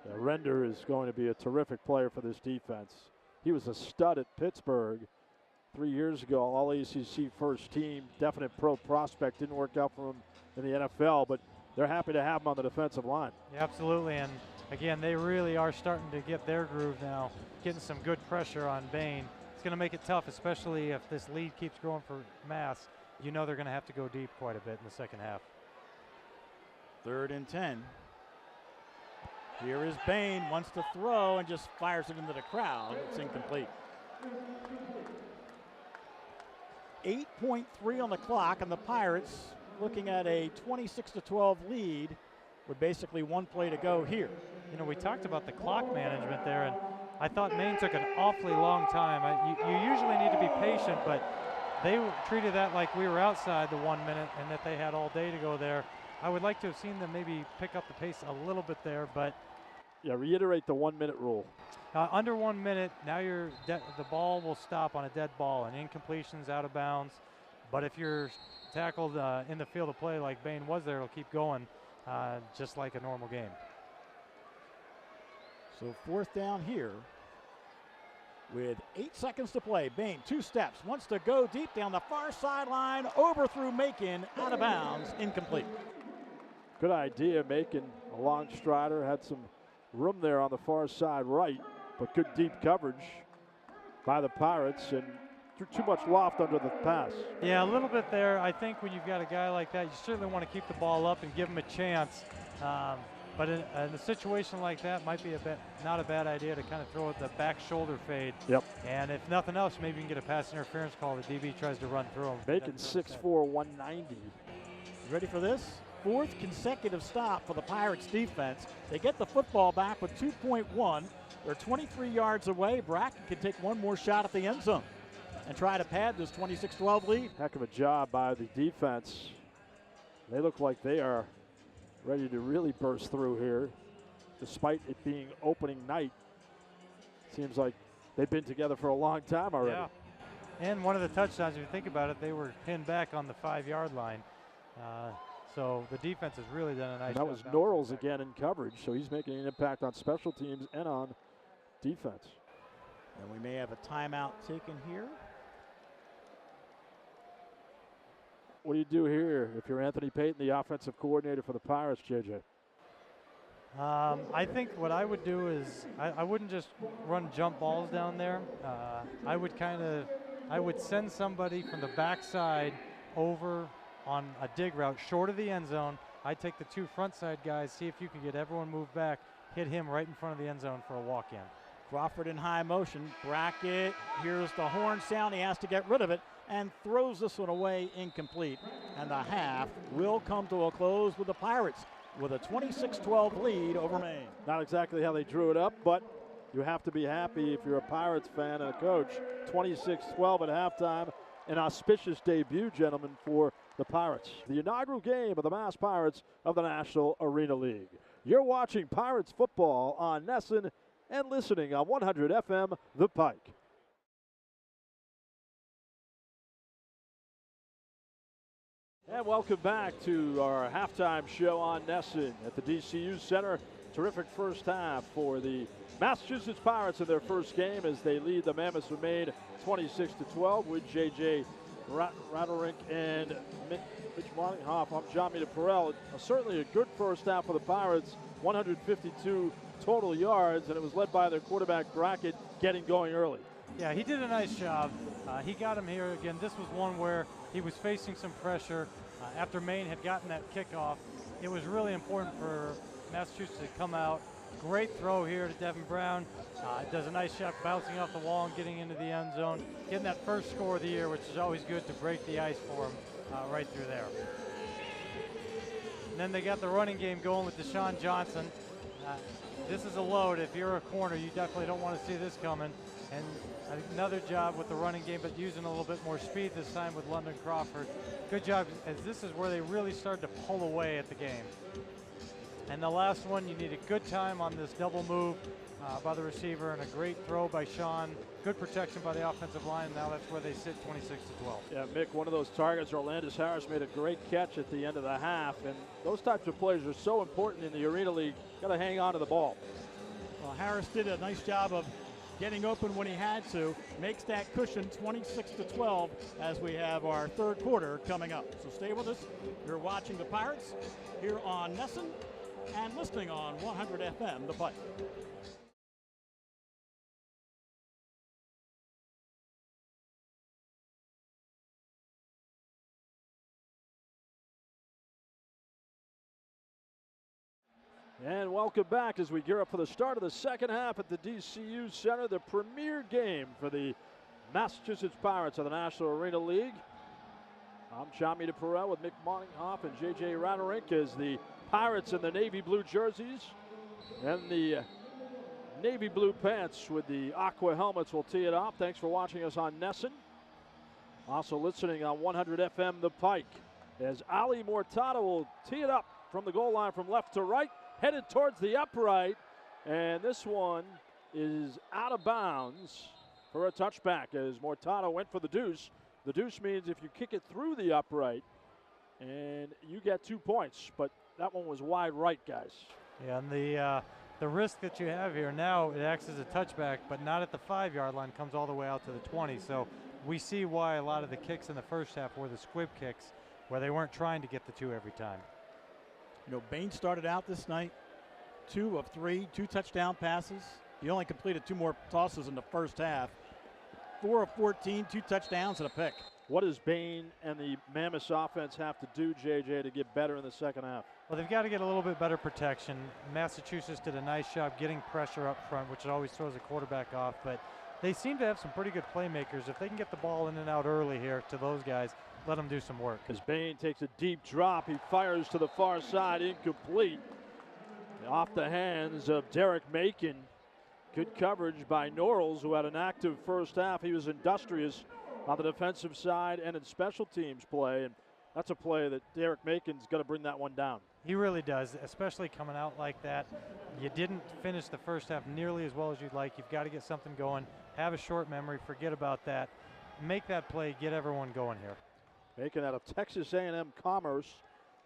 Yeah, Render is going to be a terrific player for this defense. He was a stud at Pittsburgh 3 years ago, all ACC first team, definite pro prospect. Didn't work out for him in the NFL, but they're happy to have him on the defensive line. Yeah, absolutely, and again, they really are starting to get their groove now, getting some good pressure on Bain. It's going to make it tough, especially if this lead keeps growing for Mass. You know they're going to have to go deep quite a bit in the second half. 3rd and 10. Here is Bain, wants to throw and just fires it into the crowd. It's incomplete. 8.3 on the clock, and the Pirates looking at a 26-12 lead with basically 1 play to go here. You know, we talked about the clock management there, and I thought Maine took an awfully long time. You usually need to be patient, but they treated that like we were outside the 1 minute and that they had all day to go there. I would like to have seen them maybe pick up the pace a little bit there, but yeah, reiterate the 1 minute rule. Under 1 minute, now the ball will stop on a dead ball and incompletions out of bounds. But if you're tackled in the field of play like Bain was there, it'll keep going just like a normal game. So 4th down here with 8 seconds to play. Bain, 2 steps, wants to go deep down the far sideline, overthrew Macon, out of bounds, incomplete. Good idea, Macon, a long strider, had some room there on the far side right. but good deep coverage by the Pirates and too much loft under the pass. Yeah, a little bit there. I think when you've got a guy like that, you certainly want to keep the ball up and give him a chance. But in a situation like that, might be not a bad idea to kind of throw it the back shoulder fade. Yep. And if nothing else, maybe you can get a pass interference call. The DB tries to run through him. Bacon 6'4", 190. You ready for this? Fourth consecutive stop for the Pirates defense. They get the football back with 2.1. They're 23 yards away. Brackett can take one more shot at the end zone and try to pad this 26-12 lead. Heck of a job by the defense. They look like they are ready to really burst through here, despite it being opening night. Seems like they've been together for a long time already. Yeah. And one of the touchdowns, if you think about it, they were pinned back on the 5-yard line. So the defense has really done a nice job. And that was Norrells again in coverage, so he's making an impact on special teams and on defense. And we may have a timeout taken here. What do you do here if you're Anthony Payton, the offensive coordinator for the Pirates, JJ? I think what I would do is I wouldn't just run jump balls down there. I would send somebody from the backside over on a dig route short of the end zone. I'd take the two front side guys, see if you can get everyone moved back, hit him right in front of the end zone for a walk-in. Crawford in high motion. Brackett hears the horn sound. He has to get rid of it and throws this one away incomplete. And the half will come to a close with the Pirates with a 26-12 lead over Maine. Not exactly how they drew it up, but you have to be happy if you're a Pirates fan and a coach. 26-12 at halftime. An auspicious debut, gentlemen, for the Pirates. The inaugural game of the Mass Pirates of the National Arena League. You're watching Pirates football on NESN and listening on 100 FM The Pike. And welcome back to our halftime show on NESN at the DCU Center. Terrific first half for the Massachusetts Pirates in their first game as they lead the Mammoths of Maine 26-12 with J.J. Raderink and Mitch Mottinghoff. I'm John Perrell. Certainly a good first half for the Pirates, 152 total yards, and it was led by their quarterback Brackett getting going early. Yeah, he did a nice job. He got him here. Again, this was one where he was facing some pressure. After Maine had gotten that kickoff, it was really important for Massachusetts to come out. Great throw here to Devin Brown. Does a nice job bouncing off the wall and getting into the end zone. Getting that first score of the year, which is always good to break the ice for him right through there. And then they got the running game going with Deshaun Johnson. This is a load. If you're a corner, you definitely don't want to see this coming. And another job with the running game, but using a little bit more speed this time with London Crawford. Good job, as this is where they really started to pull away at the game. And the last one, you need a good time on this double move by the receiver and a great throw by Sean. Good protection by the offensive line. Now that's where they sit 26-12. Yeah, Mick, one of those targets, Orlandis Harris, made a great catch at the end of the half. And those types of plays are so important in the Arena League. Got to hang on to the ball. Well, Harris did a nice job of getting open when he had to. Makes that cushion 26-12 as we have our third quarter coming up. So stay with us. You're watching the Pirates here on NESN and listening on 100 FM The Pike. And welcome back as we gear up for the start of the second half at the DCU Center, the premier game for the Massachusetts Pirates of the National Arena League. I'm John Perrell with Mick Mottinghoff and J.J. Raderink as the Pirates in the navy blue jerseys and the navy blue pants with the aqua helmets will tee it up. Thanks for watching us on NESN. Also listening on 100 FM The Pike as Ali Mortada will tee it up from the goal line from left to right, headed towards the upright, and this one is out of bounds for a touchback as Mortada went for the deuce. The deuce means if you kick it through the upright, and you get 2 points, but that one was wide right, guys. Yeah, and the risk that you have here now, it acts as a touchback, but not at the 5-yard line, comes all the way out to the 20. So we see why a lot of the kicks in the first half were the squib kicks, where they weren't trying to get the 2 every time. You know, Bain started out this night 2 of 3, 2 touchdown passes. He only completed 2 more tosses in the first half. 4 of 14, 2 touchdowns and a pick. What does Bain and the Mammoths offense have to do, JJ, to get better in the second half? Well, they've got to get a little bit better protection. Massachusetts did a nice job getting pressure up front, which always throws a quarterback off, but they seem to have some pretty good playmakers. If they can get the ball in and out early here to those guys, let them do some work. As Bain takes a deep drop, he fires to the far side, incomplete. Off the hands of Derek Macon. Good coverage by Norrells, who had an active first half. He was industrious on the defensive side and in special teams play, and that's a play that Derek Macon's going to bring that one down. He really does, especially coming out like that. You didn't finish the first half nearly as well as you'd like. You've got to get something going. Have a short memory. Forget about that. Make that play. Get everyone going here. Macon out of Texas A&M Commerce,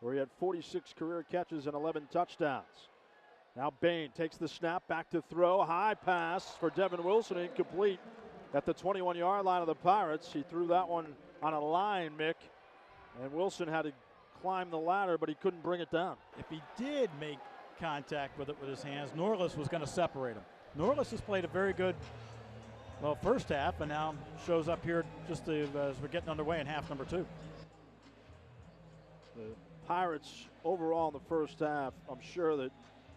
where he had 46 career catches and 11 touchdowns. Now Bain takes the snap, back to throw. High pass for Devin Wilson, incomplete at the 21-yard line of the Pirates. He threw that one on a line, Mick, and Wilson had to climb the ladder, but he couldn't bring it down. If he did make contact with it with his hands, Norrells was going to separate him. Norrells has played a very good, first half, and now shows up here just as we're getting underway in half number 2. The Pirates overall in the first half, I'm sure that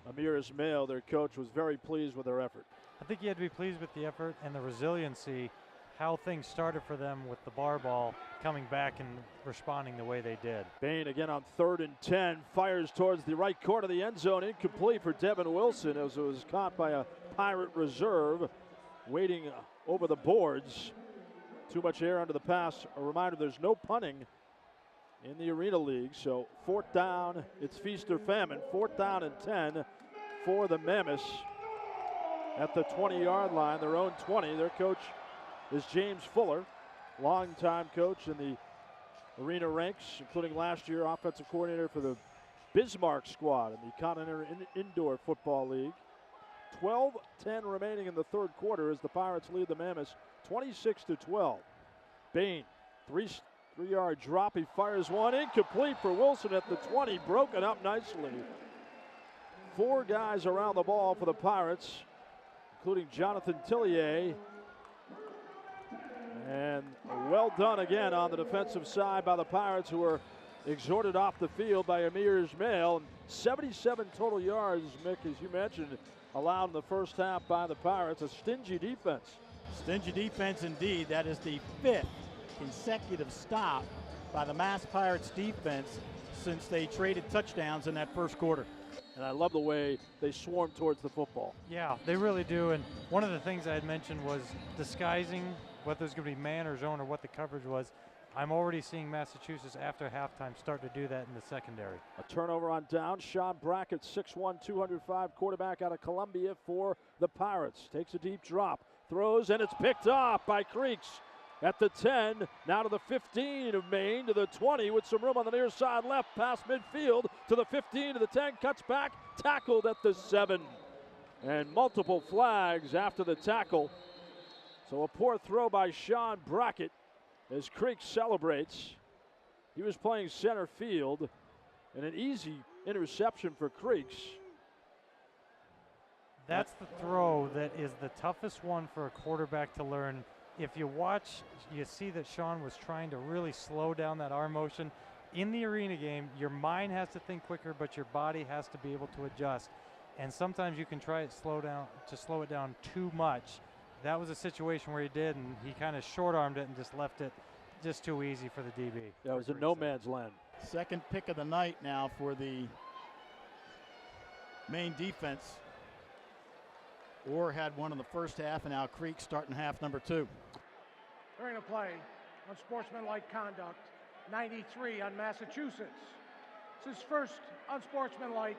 Amir Ismail, their coach, was very pleased with their effort. I think you had to be pleased with the effort and the resiliency, how things started for them with the bar ball coming back and responding the way they did. Bain again on 3rd and 10, fires towards the right corner of the end zone, incomplete for Devin Wilson as it was caught by a Pirate reserve waiting over the boards. Too much air under the pass. A reminder, there's no punting in the Arena League, so 4th down, it's feast or famine. 4th down and 10 for the Mammoths at the 20-yard line, their own 20. Their coach is James Fuller, longtime coach in the Arena ranks, including last year offensive coordinator for the Bismarck squad in the Continental Indoor Football League. 12:10 remaining in the third quarter as the Pirates lead the Mammoths 26-12. Bain, three-yard drop. He fires one, incomplete for Wilson at the 20, broken up nicely. 4 guys around the ball for the Pirates, including Jonathan Tillier. And well done again on the defensive side by the Pirates, who were exhorted off the field by Amir Ismail. 77 total yards, Mick, as you mentioned, allowed in the first half by the Pirates. A stingy defense. Stingy defense indeed. That is the 5th consecutive stop by the Mass Pirates defense since they traded touchdowns in that first quarter. And I love the way they swarm towards the football. Yeah, they really do. And one of the things I had mentioned was disguising whether it's going to be man or zone or what the coverage was. I'm already seeing Massachusetts after halftime start to do that in the secondary. A turnover on down. Sean Brackett, 6'1", 205, quarterback out of Columbia for the Pirates. Takes a deep drop, throws, and it's picked off by Creeks at the 10, now to the 15 of Maine, to the 20 with some room on the near side left, past midfield, to the 15, to the 10, cuts back, tackled at the 7. And multiple flags after the tackle. So a poor throw by Sean Brackett as Creeks celebrates. He was playing center field, and an easy interception for Creeks. That's the throw that is the toughest one for a quarterback to learn. If you watch, you see that Sean was trying to really slow down that arm motion. In the arena game, your mind has to think quicker, but your body has to be able to adjust. And sometimes you can try to slow it down too much. That was a situation where he did, and he kind of short-armed it and just left it just too easy for the DB. That was a no man's land. Second pick of the night now for the Maine defense. Orr had one in the first half, and now Creek starting half number 2. During the play, unsportsmanlike conduct, 93 on Massachusetts. It's his first unsportsmanlike.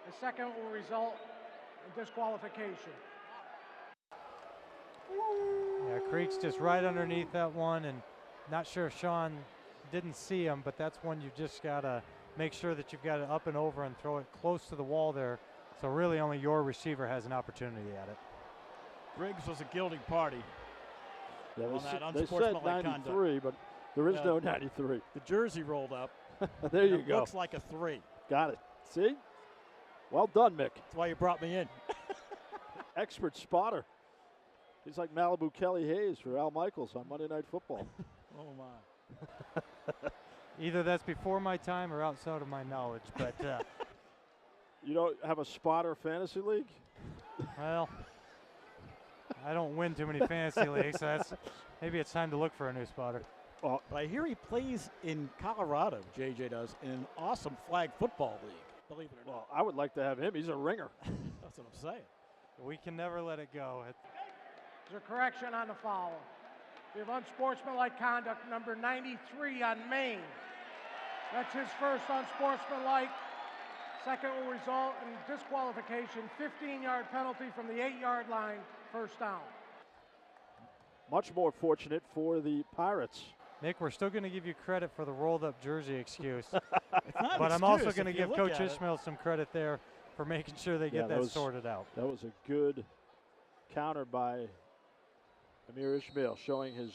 The second will result in disqualification. Yeah, Creek's just right underneath that one, and not sure if Sean didn't see him, but that's one you just got to make sure that you've got it up and over and throw it close to the wall there. So really only your receiver has an opportunity at it. Briggs was a guilty party. Yeah, they said 93, conduct. But there is no 93. The jersey rolled up. There you it go. Looks like a 3. Got it. See? Well done, Mick. That's why you brought me in. expert spotter. He's like Malibu Kelly Hayes for Al Michaels on Monday Night Football. Oh, my. Either that's before my time or outside of my knowledge, but You don't have a spotter fantasy league? well, I don't win too many fantasy leagues, so maybe it's time to look for a new spotter. Well, but I hear he plays in Colorado, JJ does, in an awesome flag football league, believe it or not. Well, I would like to have him. He's a ringer. That's what I'm saying. We can never let it go. There's a correction on the foul. We have unsportsmanlike conduct, number 93 on Maine. That's his first unsportsmanlike. Second will result in disqualification, 15-yard penalty from the 8-yard line, first down. Much more fortunate for the Pirates. Nick, we're still going to give you credit for the rolled-up jersey excuse. It's not an But I'm also excuse going to if you give look Coach at it. Ishmael some credit there for making sure they get that sorted out. That was a good counter by Amir Ishmael, showing his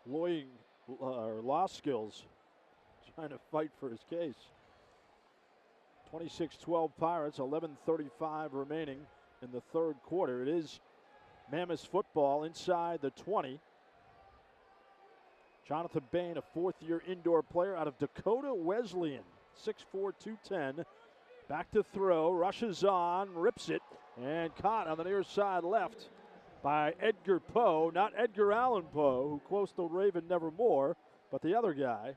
law skills, trying to fight for his case. 26-12 Pirates, 11:35 remaining in the third quarter. It is Mammoths football inside the 20. Jonathan Bain, a fourth-year indoor player out of Dakota Wesleyan, 6'4", 210. Back to throw, rushes on, rips it, and caught on the near side left by Edgar Poe, not Edgar Allan Poe, who Coastal Raven nevermore, but the other guy.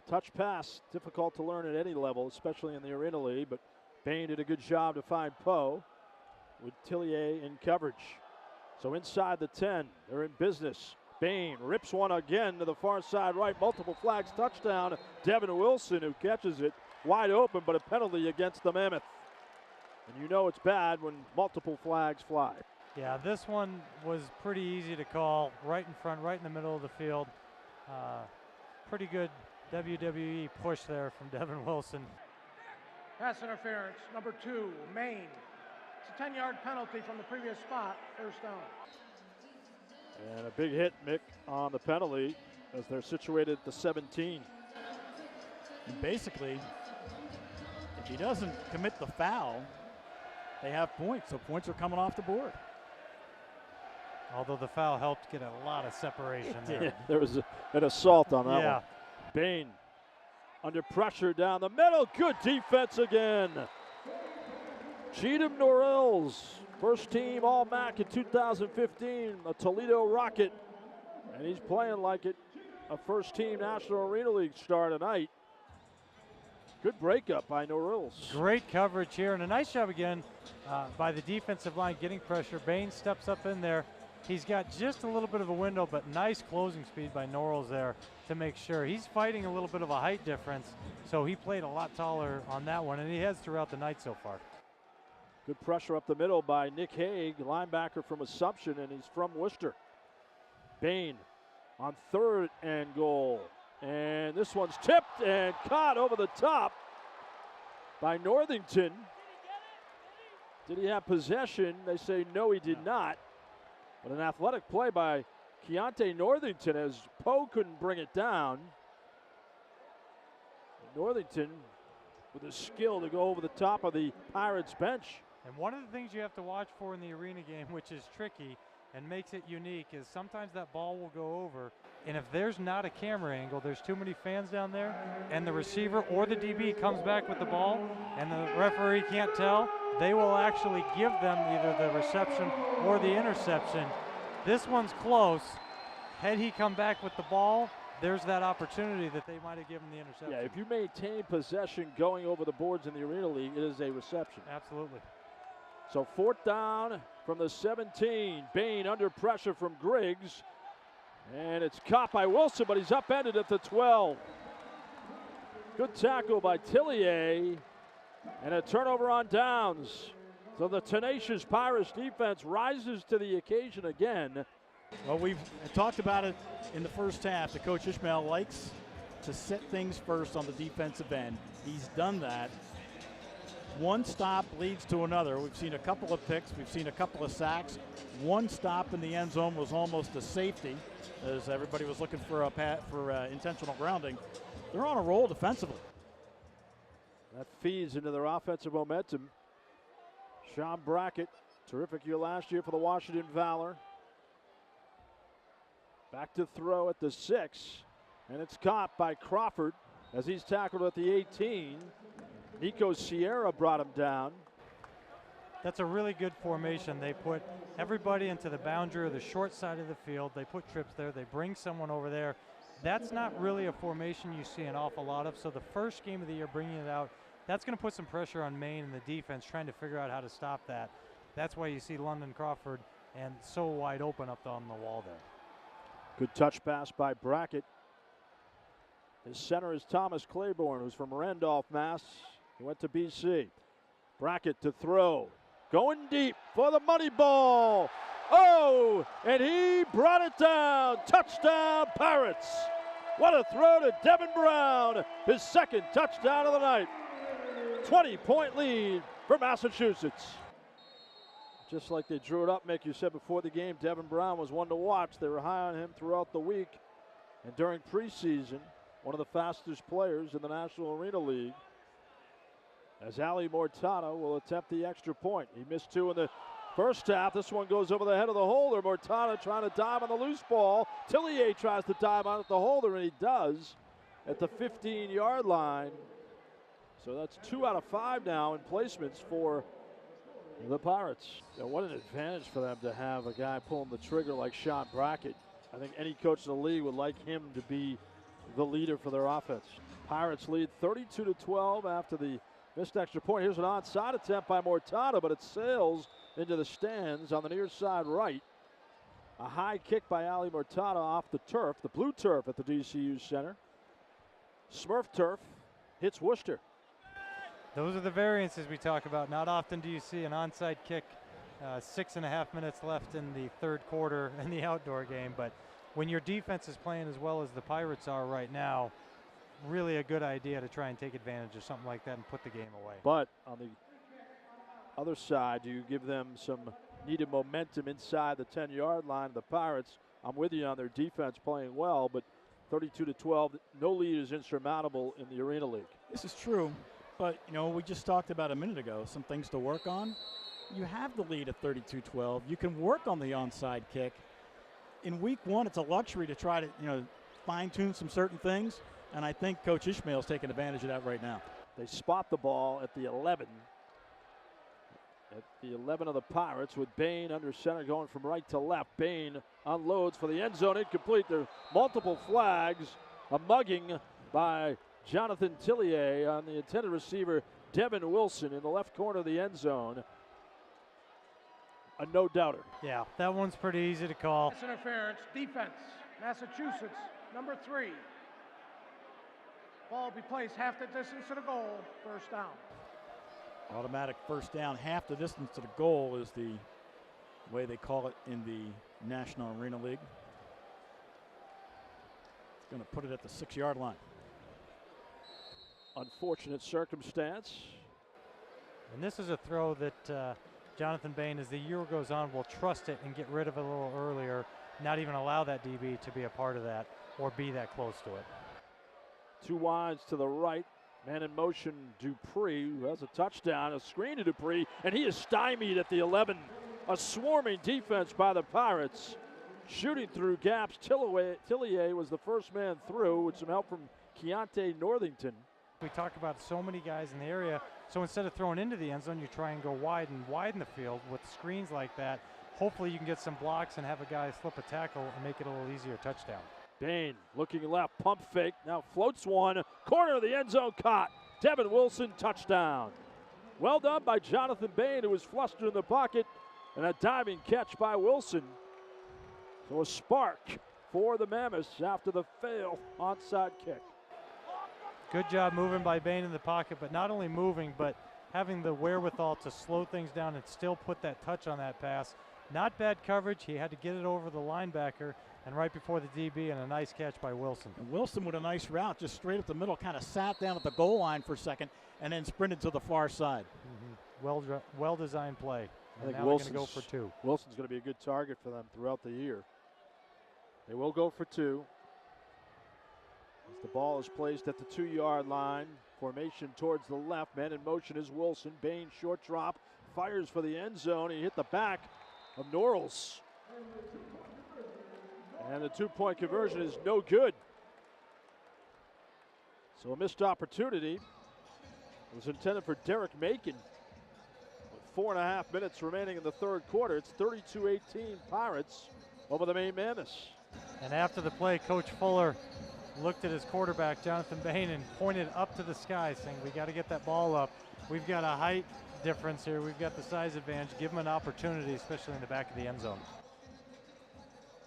Touch pass, difficult to learn at any level, especially in the Arena League, but Bain did a good job to find Poe with Tillier in coverage. So inside the 10, they're in business. Bain rips one again to the far side right, multiple flags, touchdown. Devin Wilson who catches it wide open, but a penalty against the Mammoth. And you know it's bad when multiple flags fly. Yeah, this one was pretty easy to call, right in front, right in the middle of the field. Pretty good WWE push there from Devin Wilson. Pass interference, number 2, Maine. It's a 10-yard penalty from the previous spot, first down. And a big hit, Mick, on the penalty as they're situated at the 17. And basically, if he doesn't commit the foul, they have points, so points are coming off the board. Although the foul helped get a lot of separation there. Yeah, there was an assault on that Yeah. one. Bain under pressure down the middle. Good defense again. Cheatham Norrells, first team All-MAC in 2015, a Toledo Rocket. And he's playing like it, a first team National Arena League star tonight. Good breakup by Norrells. Great coverage here, and a nice job again by the defensive line getting pressure. Bain steps up in there. He's got just a little bit of a window, but nice closing speed by Norrells there to make sure. He's fighting a little bit of a height difference, so he played a lot taller on that one, and he has throughout the night so far. Good pressure up the middle by Nick Haig, linebacker from Assumption, and he's from Worcester. Bain on 3rd and goal. And this one's tipped and caught over the top by Northington. Did he have possession? They say no, he did not. But an athletic play by Keontae Northington as Poe couldn't bring it down. Northington with the skill to go over the top of the Pirates bench. And one of the things you have to watch for in the arena game, which is tricky and makes it unique, is sometimes that ball will go over, and if there's not a camera angle, there's too many fans down there, and the receiver or the DB comes back with the ball, and the referee can't tell, they will actually give them either the reception or the interception. This one's close. Had he come back with the ball, there's that opportunity that they might have given the interception. Yeah, if you maintain possession going over the boards in the Arena League, it is a reception. Absolutely. So 4th down from the 17. Bain under pressure from Griggs. And it's caught by Wilson, but he's upended at the 12. Good tackle by Tillier. And a turnover on downs. So the tenacious Pirates defense rises to the occasion again. Well, we've talked about it in the first half that Coach Ishmael likes to set things first on the defensive end. He's done that. One stop leads to another. We've seen a couple of picks. We've seen a couple of sacks. One stop in the end zone was almost a safety as everybody was looking for intentional grounding. They're on a roll defensively. That feeds into their offensive momentum. Sean Brackett, terrific year last year for the Washington Valor. Back to throw at the 6, and it's caught by Crawford as he's tackled at the 18. Nico Sierra brought him down. That's a really good formation. They put everybody into the boundary of the short side of the field. They put trips there. They bring someone over there. That's not really a formation you see an awful lot of. So the first game of the year, bringing it out, that's going to put some pressure on Maine and the defense trying to figure out how to stop that. That's why you see London Crawford and so wide open up on the wall there. Good touch pass by Brackett. His center is Thomas Claiborne, who's from Randolph, Mass. He went to BC. Brackett to throw. Going deep for the money ball. Oh, and he brought it down. Touchdown, Pirates. What a throw to Devin Brown. His second touchdown of the night. 20-point lead for Massachusetts. Just like they drew it up, Mick, you said before the game, Devin Brown was one to watch. They were high on him throughout the week. And during preseason, one of the fastest players in the National Arena League. As Ali Mortada will attempt the extra point. He missed 2 in the first half. This one goes over the head of the holder. Mortada trying to dive on the loose ball. Tillier tries to dive on at the holder, and he does at the 15-yard line. So that's 2 out of 5 now in placements for the Pirates. Now, what an advantage for them to have a guy pulling the trigger like Sean Brackett. I think any coach in the league would like him to be the leader for their offense. Pirates lead 32-12 after the missed extra point. Here's an onside attempt by Mortada, but it sails into the stands on the near side right. A high kick by Ali Mortada off the turf, the blue turf at the DCU Center. Smurf turf hits Worcester. Those are the variances we talk about. Not often do you see an onside kick 6.5 minutes left in the third quarter in the outdoor game, but when your defense is playing as well as the Pirates are right now, really a good idea to try and take advantage of something like that and put the game away. But on the other side, do you give them some needed momentum inside the 10-yard line? The Pirates, I'm with you on their defense playing well, but 32-12, no lead is insurmountable in the Arena League. This is true, but you know, we just talked about a minute ago, some things to work on. You have the lead at 32-12. You can work on the onside kick. In week 1, it's a luxury to try to, fine-tune some certain things, and I think Coach Ishmael's taking advantage of that right now. They spot the ball at the 11. At the 11 of the Pirates with Bain under center going from right to left. Bain unloads for the end zone, incomplete. There are multiple flags. A mugging by Jonathan Tillier on the intended receiver, Devin Wilson, in the left corner of the end zone. A no-doubter. Yeah, that one's pretty easy to call. Pass interference, defense, Massachusetts, number 3. Ball will be placed half the distance to the goal, first down. Automatic first down, half the distance to the goal is the way they call it in the National Arena League. It's going to put it at the 6-yard line. Unfortunate circumstance. And this is a throw that Jonathan Bain, as the year goes on, will trust it and get rid of it a little earlier, not even allow that DB to be a part of that or be that close to it. 2 wides to the right. Man in motion, Dupree, who has a touchdown, a screen to Dupree, and he is stymied at the 11. A swarming defense by the Pirates. Shooting through gaps. Tillier was the first man through with some help from Keontae Northington. We talk about so many guys in the area, so instead of throwing into the end zone, you try and go wide and widen the field with screens like that. Hopefully you can get some blocks and have a guy slip a tackle and make it a little easier touchdown. Bain looking left, pump fake, now floats one, corner of the end zone caught. Devin Wilson, touchdown. Well done by Jonathan Bain, who was flustered in the pocket, and a diving catch by Wilson. So a spark for the Mammoths after the failed onside kick. Good job moving by Bain in the pocket, but not only moving, but having the wherewithal to slow things down and still put that touch on that pass. Not bad coverage. He had to get it over the linebacker and right before the DB, and a nice catch by Wilson. And Wilson with a nice route, just straight up the middle, kind of sat down at the goal line for a second and then sprinted to the far side. Well-designed play. I think now Wilson's going to go for 2. Wilson's going to be a good target for them throughout the year. They will go for 2. As the ball is placed at the 2-yard line, formation towards the left. Man in motion is Wilson. Bain short drop, fires for the end zone. He hit the back of Norrells. And the two-point conversion is no good. So a missed opportunity. It was intended for Derek Macon. With 4.5 minutes remaining in the third quarter, it's 32-18 Pirates over the Maine Mammoths. And after the play, Coach Fuller looked at his quarterback, Jonathan Bain, and pointed up to the sky, saying, we got to get that ball up. We've got a height difference here. We've got the size advantage. Give him an opportunity, especially in the back of the end zone.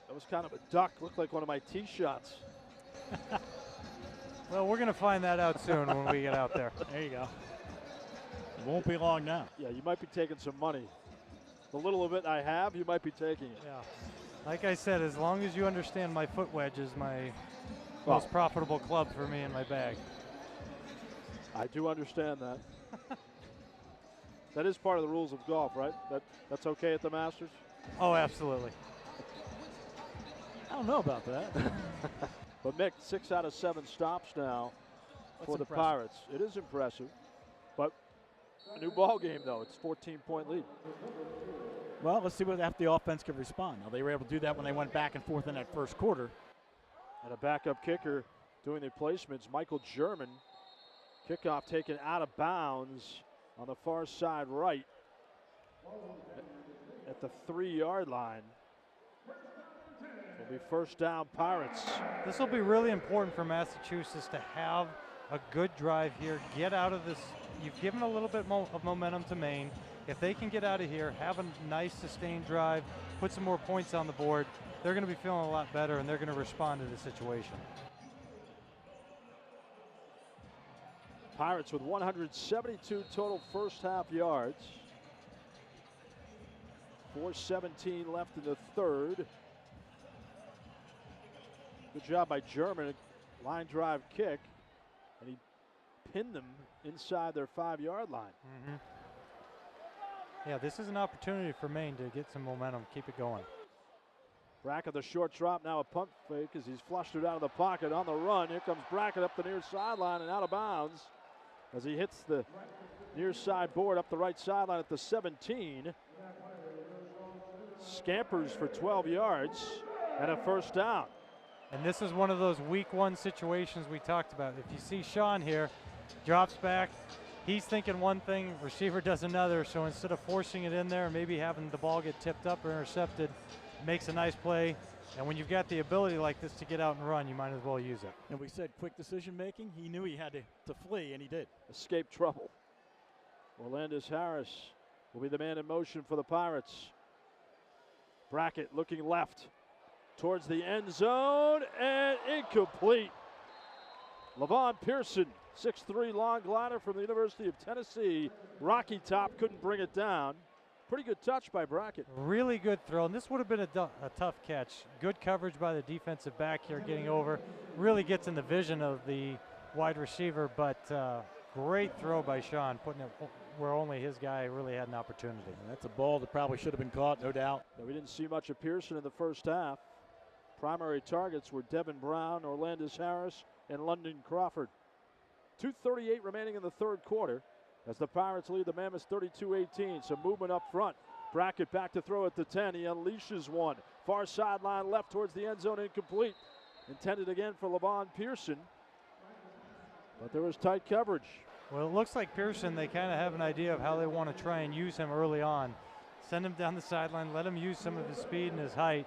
That was kind of a duck. Looked like one of my tee shots. Well, we're going to find that out soon when we get out there. There you go. It won't be long now. Yeah, you might be taking some money. The little of it I have, you might be taking it. Yeah. Like I said, as long as you understand my foot wedge is my most profitable club for me in my bag. I do understand that. That is part of the rules of golf, right? That's okay at the Masters? Oh, absolutely. I don't know about that. But Mick, 6 out of 7 stops now for the impressive. Pirates. It is impressive, but a new ball game though. It's 14-point lead. Well, let's see what if the offense can respond. Now, they were able to do that when they went back and forth in that first quarter. And a backup kicker doing the placements, Michael German. Kickoff taken out of bounds on the far side right at the 3-yard line. It'll be first down Pirates. This will be really important for Massachusetts to have a good drive here. Get out of this. You've given a little bit of momentum to Maine. If they can get out of here, have a nice sustained drive, put some more points on the board, they're going to be feeling a lot better and they're going to respond to the situation. Pirates with 172 total first half yards. 4:17 left in the third. Good job by German. Line drive kick. And he pinned them inside their 5-yard line. Mm-hmm. Yeah, this is an opportunity for Maine to get some momentum, keep it going. Brackett, the short drop, now a pump fake as he's flushed it out of the pocket on the run. Here comes Brackett up the near sideline and out of bounds as he hits the near side board up the right sideline at the 17. Scampers for 12 yards and a first down. And this is one of those week one situations we talked about. If you see Sean here, drops back, he's thinking one thing, receiver does another, so instead of forcing it in there and maybe having the ball get tipped up or intercepted, makes a nice play. And when you've got the ability like this to get out and run, you might as well use it. And we said quick decision making. He knew he had to flee, and he did. Escape trouble. Orlandis Harris will be the man in motion for the Pirates. Brackett looking left towards the end zone and incomplete. Levon Pearson, 6'3" long glider from the University of Tennessee. Rocky Top couldn't bring it down. Pretty good touch by Brackett. Really good throw, and this would have been a tough catch. Good coverage by the defensive back here getting over. Really gets in the vision of the wide receiver, but great throw by Sean, putting it where only his guy really had an opportunity. And that's a ball that probably should have been caught, no doubt. We didn't see much of Pearson in the first half. Primary targets were Devin Brown, Orlandis Harris, and London Crawford. 2:38 remaining in the third quarter as the Pirates lead the Mammoths 32-18. Some movement up front. Brackett back to throw at the 10. He unleashes one. Far sideline left towards the end zone, incomplete. Intended again for Levon Pearson, but there was tight coverage. Well, it looks like Pearson, they kind of have an idea of how they want to try and use him early on. Send him down the sideline, let him use some of his speed and his height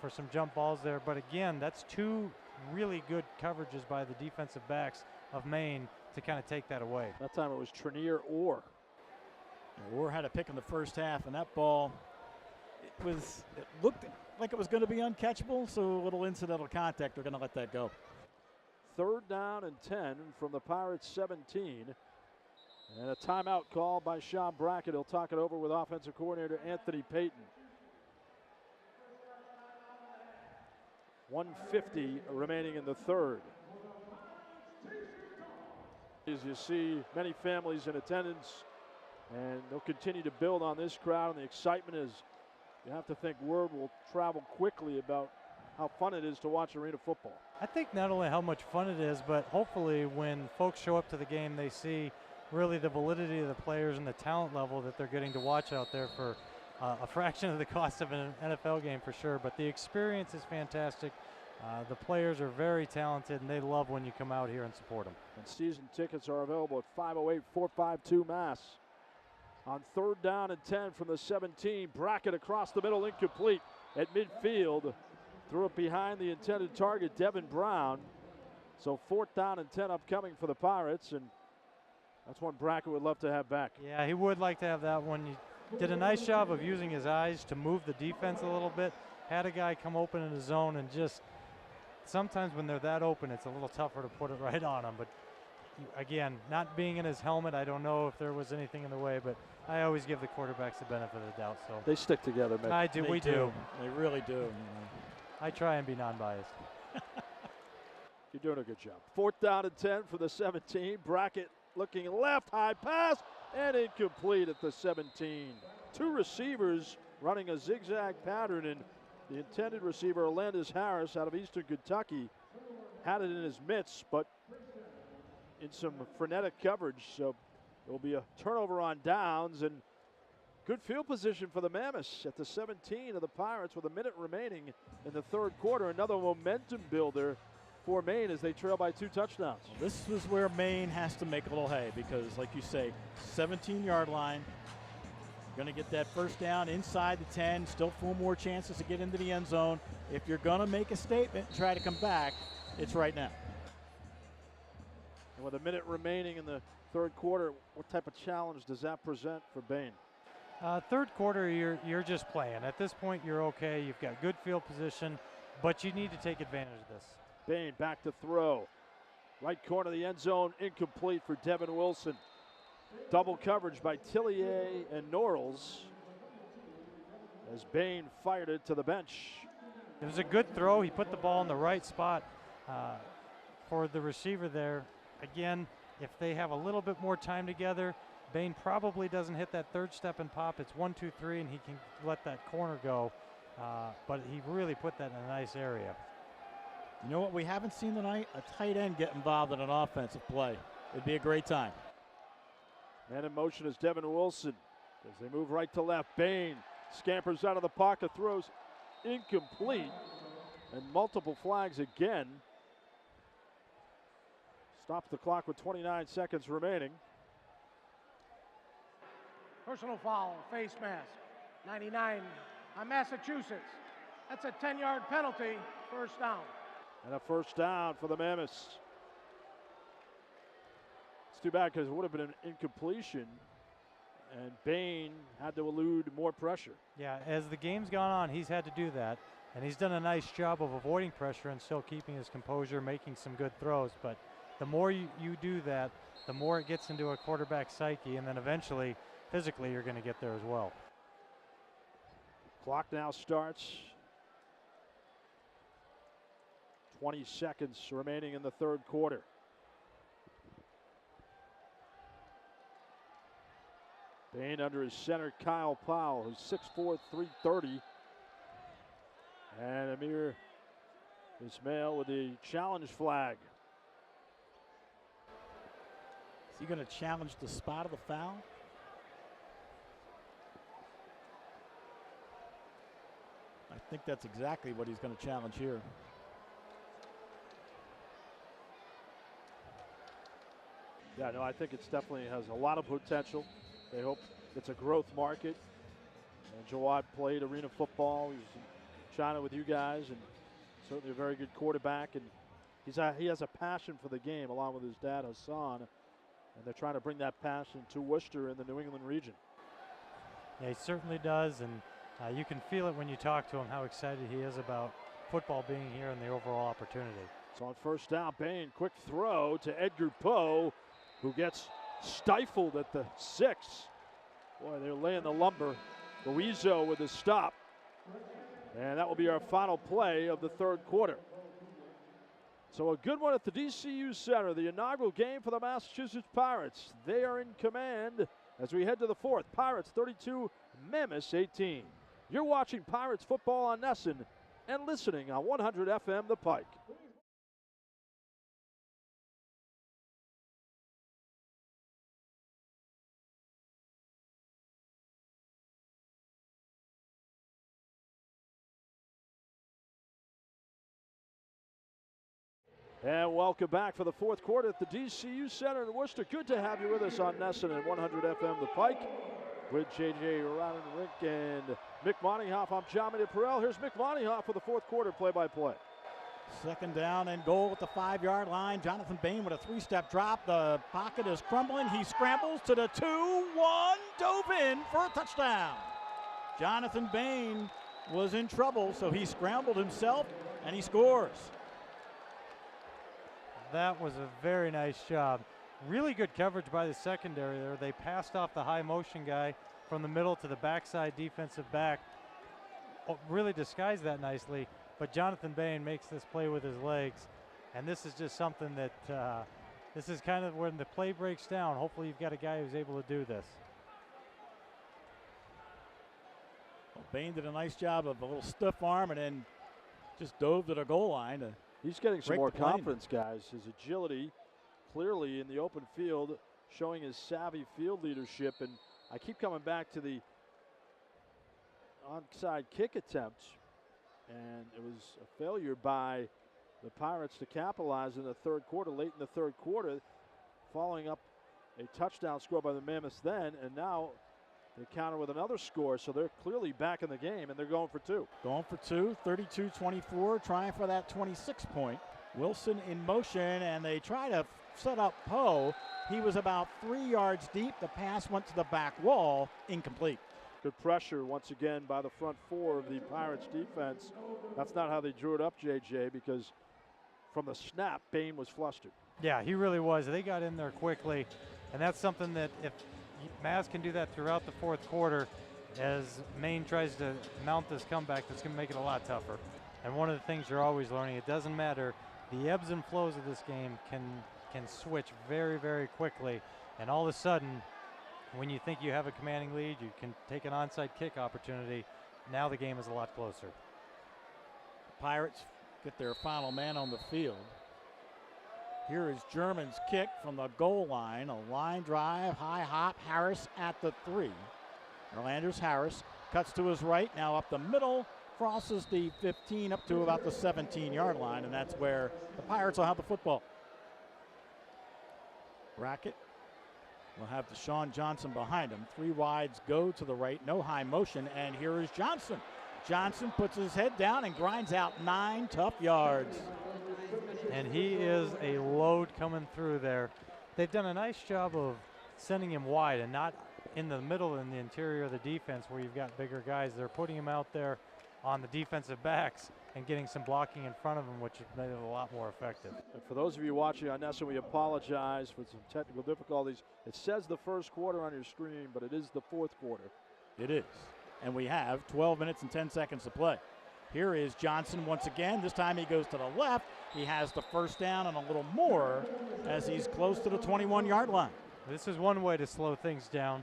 for some jump balls there. But again, that's two really good coverages by the defensive backs of Maine to kind of take that away. That time it was Trenier Orr. Orr had a pick in the first half, and that ball, it looked like it was going to be uncatchable, so a little incidental contact, they're going to let that go. Third down and 10 from the Pirates 17. And a timeout call by Sean Brackett. He'll talk it over with offensive coordinator Anthony Payton. 1:50 remaining in the third. As you see, many families in attendance, and they'll continue to build on this crowd, and the excitement is, you have to think word will travel quickly about how fun it is to watch arena football. I think not only how much fun it is, but hopefully when folks show up to the game, they see really the validity of the players and the talent level that they're getting to watch out there for a fraction of the cost of an NFL game for sure. But the experience is fantastic. The players are very talented, and they love when you come out here and support them. And season tickets are available at 508-452 Mass. On 3rd down and 10 from the 17, Brackett across the middle, incomplete at midfield. Threw it behind the intended target, Devin Brown. So 4th down and 10 upcoming for the Pirates, and that's one Brackett would love to have back. Yeah, he would like to have that one. He did a nice job of using his eyes to move the defense a little bit. Had a guy come open in the zone, and just sometimes when they're that open, it's a little tougher to put it right on him. But again, not being in his helmet, I don't know if there was anything in the way, but I always give the quarterbacks the benefit of the doubt. So they stick together, man. I do. We do. They really do. I try and be non-biased. You're doing a good job. 4th down and 10 for the 17. Brackett looking left, high pass, and incomplete at the 17. 2 receivers running a zigzag pattern, and the intended receiver, Alandis Harris, out of Eastern Kentucky, had it in his mitts, but in some frenetic coverage. So there will be a turnover on downs, and good field position for the Mammoths at the 17 of the Pirates with a minute remaining in the 3rd quarter. Another momentum builder for Maine as they trail by 2 touchdowns. Well, this is where Maine has to make a little hay because, like you say, 17-yard line. Going to get that 1st down inside the 10. Still 4 more chances to get into the end zone. If you're going to make a statement and try to come back, it's right now. And with a minute remaining in the 3rd quarter, what type of challenge does that present for Bain? 3rd quarter, you're just playing. At this point, you're okay. You've got good field position, but you need to take advantage of this. Bain back to throw. Right corner of the end zone, incomplete for Devin Wilson. Double coverage by Tillier and Norrells as Bain fired it to the bench. It was a good throw. He put the ball in the right spot for the receiver there. Again, if they have a little bit more time together, Bain probably doesn't hit that 3rd step and pop. It's 1, 2, 3, and he can let that corner go. But he really put that in a nice area. You know what we haven't seen tonight? A tight end get involved in an offensive play. It'd be a great time. Man in motion is Devin Wilson as they move right to left. Bain scampers out of the pocket, throws incomplete, and multiple flags again. Stops the clock with 29 seconds remaining. Personal foul, face mask, 99 on Massachusetts. That's a 10-yard penalty, 1st down. And a 1st down for the Mammoths. It's too bad because it would have been an incompletion, and Bain had to elude more pressure. Yeah, as the game's gone on, he's had to do that, and he's done a nice job of avoiding pressure and still keeping his composure, making some good throws. But the more you do that, the more it gets into a quarterback psyche, and then eventually, physically, you're going to get there as well. Clock now starts. 20 seconds remaining in the 3rd quarter. Bain under his center, Kyle Powell, who's 6'4", 330. And Amir Ismail with the challenge flag. Is he going to challenge the spot of the foul? I think that's exactly what he's going to challenge here. Yeah, no, I think it's definitely has a lot of potential. They hope it's a growth market. And Jawad played arena football. He's in China with you guys, and certainly a very good quarterback. And he has a passion for the game, along with his dad Hassan. And they're trying to bring that passion to Worcester in the New England region. Yeah, he certainly does, and you can feel it when you talk to him how excited he is about football being here and the overall opportunity. So on 1st down, Bain, quick throw to Edgar Poe, who gets stifled at the 6. Boy, they're laying the lumber. Luizo with the stop. And that will be our final play of the 3rd quarter. So a good one at the DCU Center, the inaugural game for the Massachusetts Pirates. They are in command as we head to the 4th. Pirates 32, Mammoths 18. You're watching Pirates football on NESN and listening on 100 FM The Pike. And welcome back for the fourth quarter at the DCU Center in Worcester. Good to have you with us on NESN and 100 FM The Pike with J.J. Raderick and Mick Moninghoff. I'm John Perrell. Here's Mick Moninghoff for the fourth quarter play-by-play. Second down and goal at the 5-yard line. Jonathan Bain with a 3-step drop. The pocket is crumbling. He scrambles to the 2-1, dove in for a touchdown. Jonathan Bain was in trouble, so he scrambled himself, and he scores. That was a very nice job. Really good coverage by the secondary there. They passed off the high motion guy from the middle to the backside defensive back. Really disguised that nicely, but Jonathan Bain makes this play with his legs, and this is just something that this is kind of when the play breaks down. Hopefully you've got a guy who's able to do this. Well, Bain did a nice job of a little stiff arm and then just dove to the goal line. He's getting some more confidence, guys. His agility clearly in the open field, showing his savvy field leadership. And I keep coming back to the onside kick attempt, and it was a failure by the Pirates to capitalize in the third quarter, late in the third quarter, following up a touchdown score by the Mammoths then, and now they counter with another score, so they're clearly back in the game, and they're going for two. Going for two, 32-24, trying for that 26-point. Wilson in motion, and they try to set up Poe. He was about 3 yards deep. The pass went to the back wall, incomplete. Good pressure once again by the front four of the Pirates defense. That's not how they drew it up, JJ, because from the snap, Bain was flustered. Yeah, he really was. They got in there quickly, and that's something that if Mass can do that throughout the fourth quarter, as Maine tries to mount this comeback, that's going to make it a lot tougher. And one of the things you're always learning, it doesn't matter. The ebbs and flows of this game can switch very, very quickly. And all of a sudden, when you think you have a commanding lead, you can take an onside kick opportunity. Now the game is a lot closer. The Pirates get their final man on the field. Here is German's kick from the goal line. A line drive, high hop, Harris at the 3. Orlando's Harris cuts to his right, now up the middle, crosses the 15 up to about the 17-yard line, and that's where the Pirates will have the football. Brackett will have Deshaun Johnson behind him. 3 wides go to the right, no high motion, and here is Johnson. Johnson puts his head down and grinds out 9 tough yards. And he is a load coming through there. They've done a nice job of sending him wide and not in the middle in the interior of the defense where you've got bigger guys. They're putting him out there on the defensive backs and getting some blocking in front of him, which has made it a lot more effective. And for those of you watching on NESN, we apologize for some technical difficulties. It says the first quarter on your screen, but it is the fourth quarter. It is. And we have 12 minutes and 10 seconds to play. Here is Johnson once again. This time he goes to the left. He has the first down and a little more as he's close to the 21-yard line. This is one way to slow things down.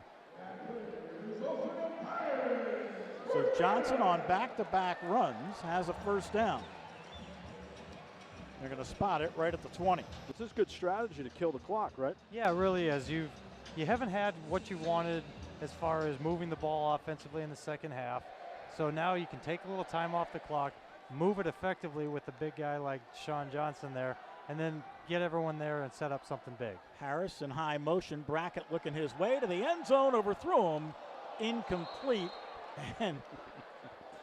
So Johnson on back-to-back runs has a first down. They're going to spot it right at the 20. This is good strategy to kill the clock, right? Yeah, it really is. You haven't had what you wanted as far as moving the ball offensively in the second half. So now you can take a little time off the clock, move it effectively with a big guy like Deshaun Johnson there, and then get everyone there and set up something big. Harris in high motion, Brackett looking his way to the end zone, overthrew him, incomplete, and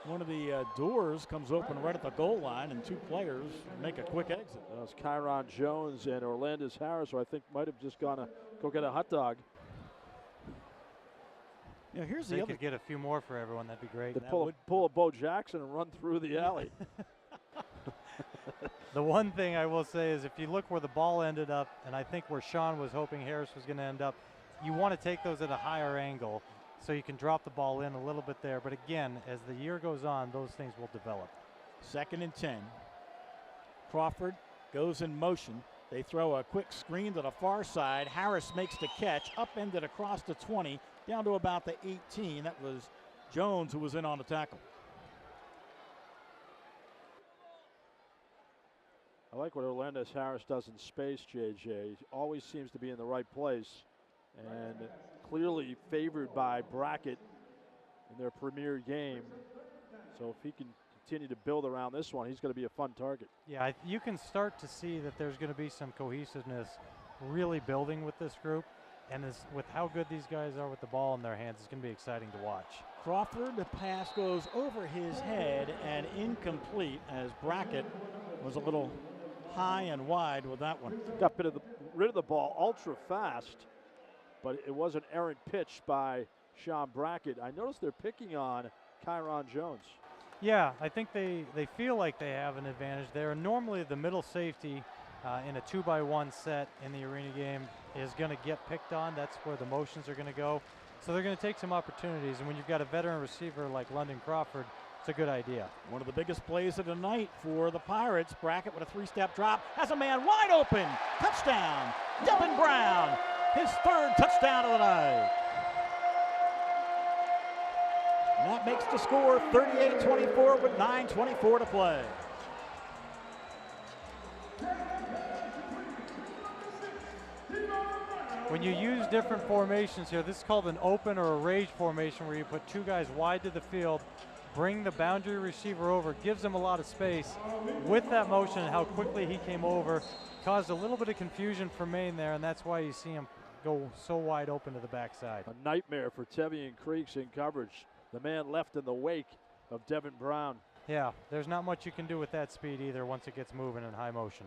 one of the doors comes open right at the goal line, and 2 players make a quick exit. That was Kyron Jones and Orlando's Harris, who I think might have just gone to go get a hot dog. Yeah, here's they the other. could get a few more for everyone. That'd be great. They pull a Bo Jackson and run through the alley. The one thing I will say is if you look where the ball ended up, and I think where Sean was hoping Harris was going to end up, you want to take those at a higher angle so you can drop the ball in a little bit there. But again, as the year goes on, those things will develop. 2nd and 10. Crawford goes in motion. They throw a quick screen to the far side. Harris makes the catch, upended across the 20, down to about the 18. That was Jones who was in on the tackle. I like what Orlando's Harris does in space, JJ. He always seems to be in the right place and clearly favored by Brackett in their premier game. So if he can continue to build around this one, he's going to be a fun target. Yeah, you can start to see that there's going to be some cohesiveness really building with this group. And with how good these guys are with the ball in their hands, it's going to be exciting to watch. Crawford, the pass goes over his head and incomplete, as Brackett was a little high and wide with that one. Got rid of the ball ultra fast, but it was an errant pitch by Sean Brackett. I noticed they're picking on Kyron Jones. Yeah, I think they feel like they have an advantage there. And normally the middle safety in a 2-by-1 set in the arena game is going to get picked on. That's where the motions are going to go. So they're going to take some opportunities. And when you've got a veteran receiver like London Crawford, it's a good idea. One of the biggest plays of the night for the Pirates. Brackett with a 3-step drop, has a man wide open. Touchdown, Devin Brown, his 3rd touchdown of the night. And that makes the score 38-24 with 9:24 to play. When you use different formations here, this is called an open or a rage formation, where you put 2 guys wide to the field, bring the boundary receiver over, gives him a lot of space. With that motion and how quickly he came over, caused a little bit of confusion for Maine there, and that's why you see him go so wide open to the backside. A nightmare for Tevian Creeks in coverage. The man left in the wake of Devin Brown. Yeah, there's not much you can do with that speed either once it gets moving in high motion.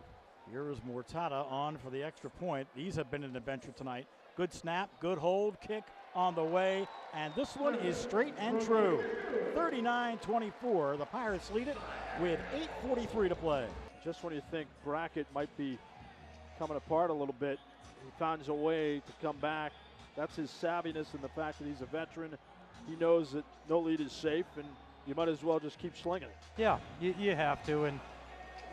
Here is Mortada on for the extra point. These have been an adventure tonight. Good snap, good hold, kick on the way, and this one is straight and true. 39-24, the Pirates lead it with 8:43 to play. Just when you think Brackett might be coming apart a little bit, he finds a way to come back. That's his savviness and the fact that he's a veteran. He knows that no lead is safe, and you might as well just keep slinging it. Yeah, you have to, and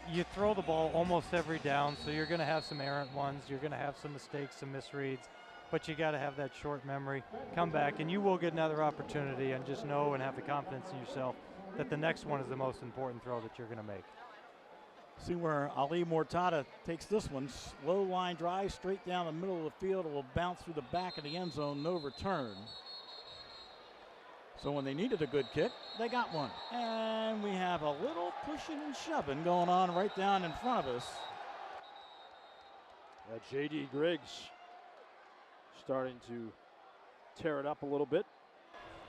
you throw the ball almost every down, so you're going to have some errant ones. You're going to have some mistakes, some misreads, but you got to have that short memory. Come back, and you will get another opportunity, and just know and have the confidence in yourself that the next one is the most important throw that you're going to make. See where Ali Mortada takes this one. Slow line drive straight down the middle of the field. It will bounce through the back of the end zone, no return. So when they needed a good kick, they got one. And we have a little pushing and shoving going on right down in front of us. J.D. Griggs starting to tear it up a little bit.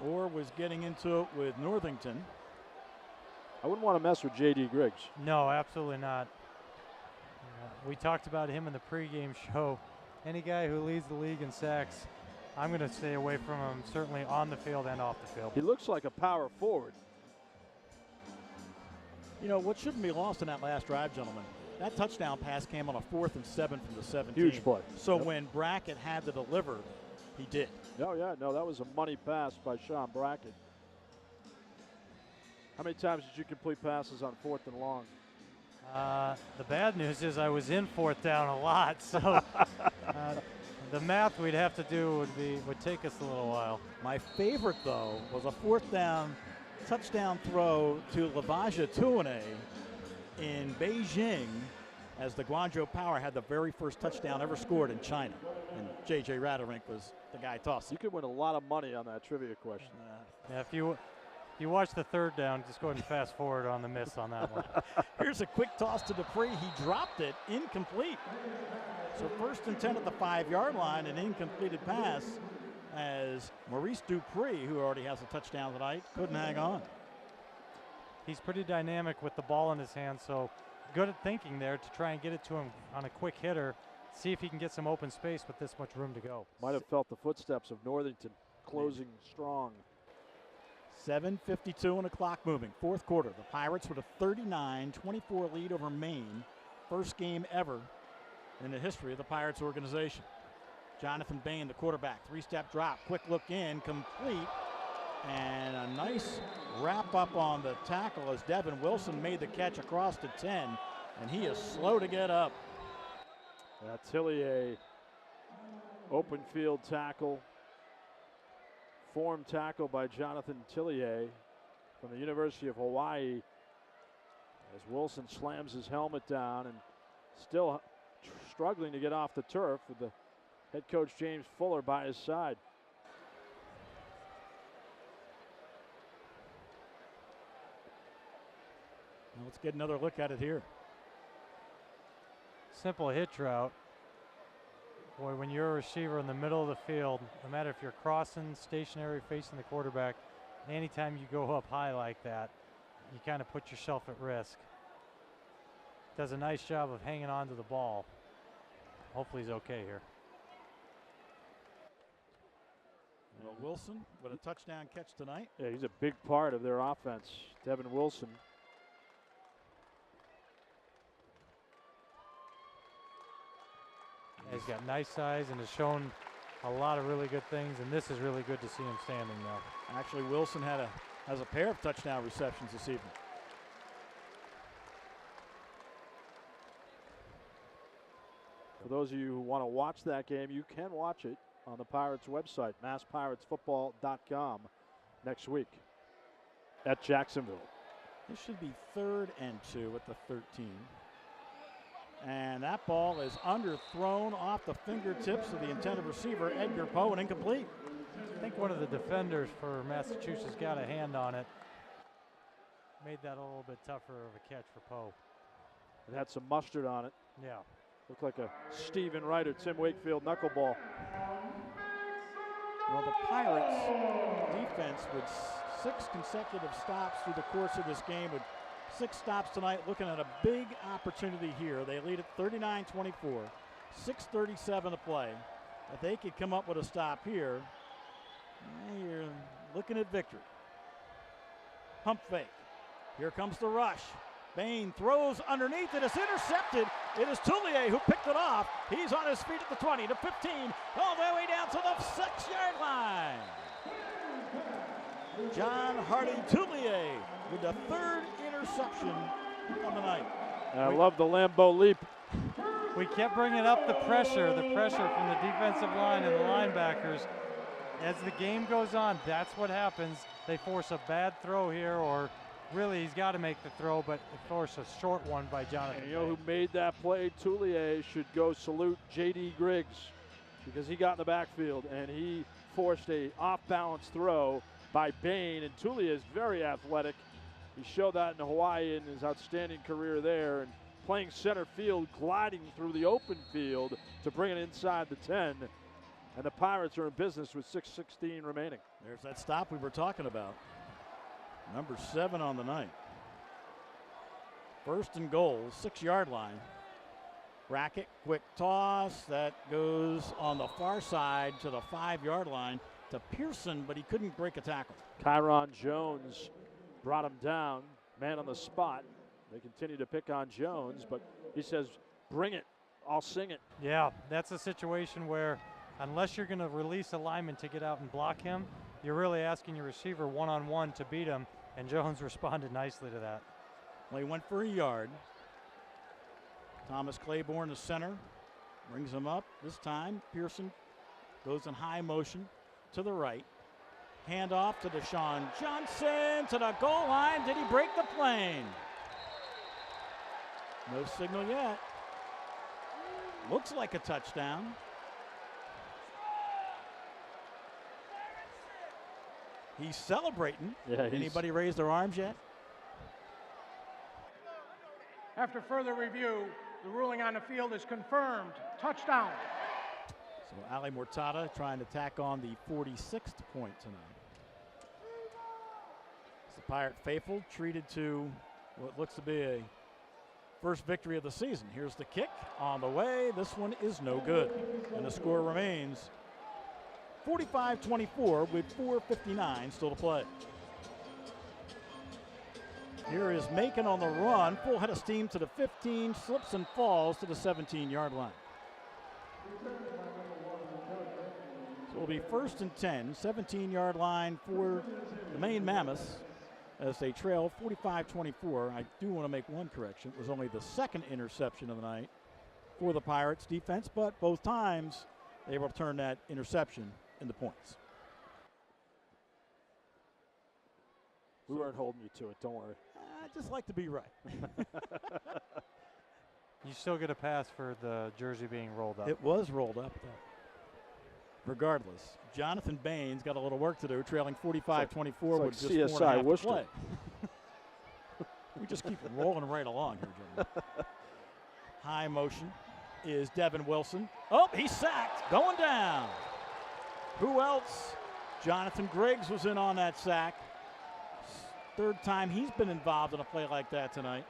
Or was getting into it with Northington. I wouldn't want to mess with J.D. Griggs. No, absolutely not. We talked about him in the pregame show. Any guy who leads the league in sacks, I'm going to stay away from him, certainly on the field and off the field. He looks like a power forward. You know, what shouldn't be lost in that last drive, gentlemen, that touchdown pass came on a 4th and 7 from the 17. Huge play. So when Brackett had to deliver, he did. Oh, yeah, no, that was a money pass by Sean Brackett. How many times did you complete passes on 4th and long? The bad news is I was in 4th down a lot, so the math we'd have to do would take us a little while. My favorite, though, was a 4th down touchdown throw to Lavaja Tuane in Beijing, as the Guangzhou Power had the very first touchdown ever scored in China. And J.J. Raderink was the guy tossing. You could win a lot of money on that trivia question. Yeah, if you watch the 3rd down, just go ahead and fast forward on the miss on that one. Here's a quick toss to Dupree. He dropped it, incomplete. So 1st and 10 at the 5-yard line, an incompleted pass, as Maurice Dupree, who already has a touchdown tonight, couldn't hang on. He's pretty dynamic with the ball in his hand, so good at thinking there to try and get it to him on a quick hitter, see if he can get some open space with this much room to go. Might have felt the footsteps of Northington closing strong. 7:52 on the clock moving. 4th quarter. The Pirates with a 39-24 lead over Maine. First game ever in the history of the Pirates organization. Jonathan Bain, the quarterback. 3-step drop. Quick look in. Complete. And a nice wrap up on the tackle as Devin Wilson made the catch across to 10. And he is slow to get up. Tillier, open field tackle. Form tackle by Jonathan Tillier from the University of Hawaii, as Wilson slams his helmet down and still struggling to get off the turf with the head coach James Fuller by his side. Let's get another look at it here. Simple hitch route. Boy, when you're a receiver in the middle of the field, no matter if you're crossing, stationary, facing the quarterback, anytime you go up high like that, you kind of put yourself at risk. Does a nice job of hanging on to the ball. Hopefully he's okay here. Well, Wilson with a touchdown catch tonight. Yeah, he's a big part of their offense. Devin Wilson. He's got nice size and has shown a lot of really good things, and this is really good to see him standing now. Actually, Wilson has a pair of touchdown receptions this evening. For those of you who want to watch that game, you can watch it on the Pirates website, masspiratefootball.com, next week at Jacksonville. This should be 3rd and 2 at the 13. And that ball is underthrown off the fingertips of the intended receiver, Edgar Poe, and incomplete. I think one of the defenders for Massachusetts got a hand on it. Made that a little bit tougher of a catch for Poe. It had some mustard on it. Yeah. Looked like a Stephen Wright or Tim Wakefield knuckleball. Well, the Pirates defense with 6 consecutive stops through the course of this game, with 6 stops tonight, looking at a big opportunity here. They lead at 39-24, 6:37 to play. If they could come up with a stop here, you're looking at victory. Pump fake. Here comes the rush. Bain throws underneath. It is intercepted. It is Tullier who picked it off. He's on his feet at the 20, to 15, all the way down to the 6-yard line. John Hardy Tullier with the 3rd interception of the night. I love the Lambeau leap. We kept bringing up the pressure from the defensive line and the linebackers. As the game goes on, that's what happens. They force a bad throw here, or really he's got to make the throw, but they force a short one by Jonathan. And you know who made that play? Tullier should go salute J.D. Griggs, because he got in the backfield and he forced a off-balance throw by Bain, and Tullier is very athletic. He showed that in Hawaii in his outstanding career there, and playing center field, gliding through the open field to bring it inside the 10. And the Pirates are in business with 6:16 remaining. There's that stop we were talking about. Number 7 on the night. 1st and goal, 6-yard line. Brackett, quick toss. That goes on the far side to the 5-yard line to Pearson, but he couldn't break a tackle. Kyron Jones brought him down, man on the spot. They continue to pick on Jones, but he says, bring it, I'll sing it. Yeah, that's a situation where unless you're going to release a lineman to get out and block him, you're really asking your receiver one-on-one to beat him, and Jones responded nicely to that. Well, he went for a yard. Thomas Claiborne, the center, brings him up. This time, Pearson goes in high motion to the right. Handoff to Deshaun Johnson to the goal line. Did he break the plane? No signal yet. Looks like a touchdown. He's celebrating. Yeah, Anybody raise their arms yet? After further review, the ruling on the field is confirmed. Touchdown. So Ali Mortada trying to tack on the 46th point tonight. It's the Pirate faithful treated to what looks to be a first victory of the season. Here's the kick on the way. This one is no good. And the score remains 45-24 with 4:59 still to play. Here is Macon on the run, full head of steam to the 15, slips and falls to the 17-yard line. So it'll be 1st and 10, 17-yard line for the Maine Mammoths as they trail 45-24. I do want to make one correction. It was only the 2nd interception of the night for the Pirates defense, but both times they were able to turn that interception into points. We weren't holding you to it, don't worry. I just like to be right. You still get a pass for the jersey being rolled up. It was rolled up, though. Regardless, Jonathan Bain's got a little work to do, trailing 45-24 with just CSI 4.5 to Worcester. play. We just keep rolling right along here, gentlemen. High motion is Devin Wilson. Oh, he's sacked, going down. Who else? Jonathan Griggs was in on that sack. Third time he's been involved in a play like that tonight.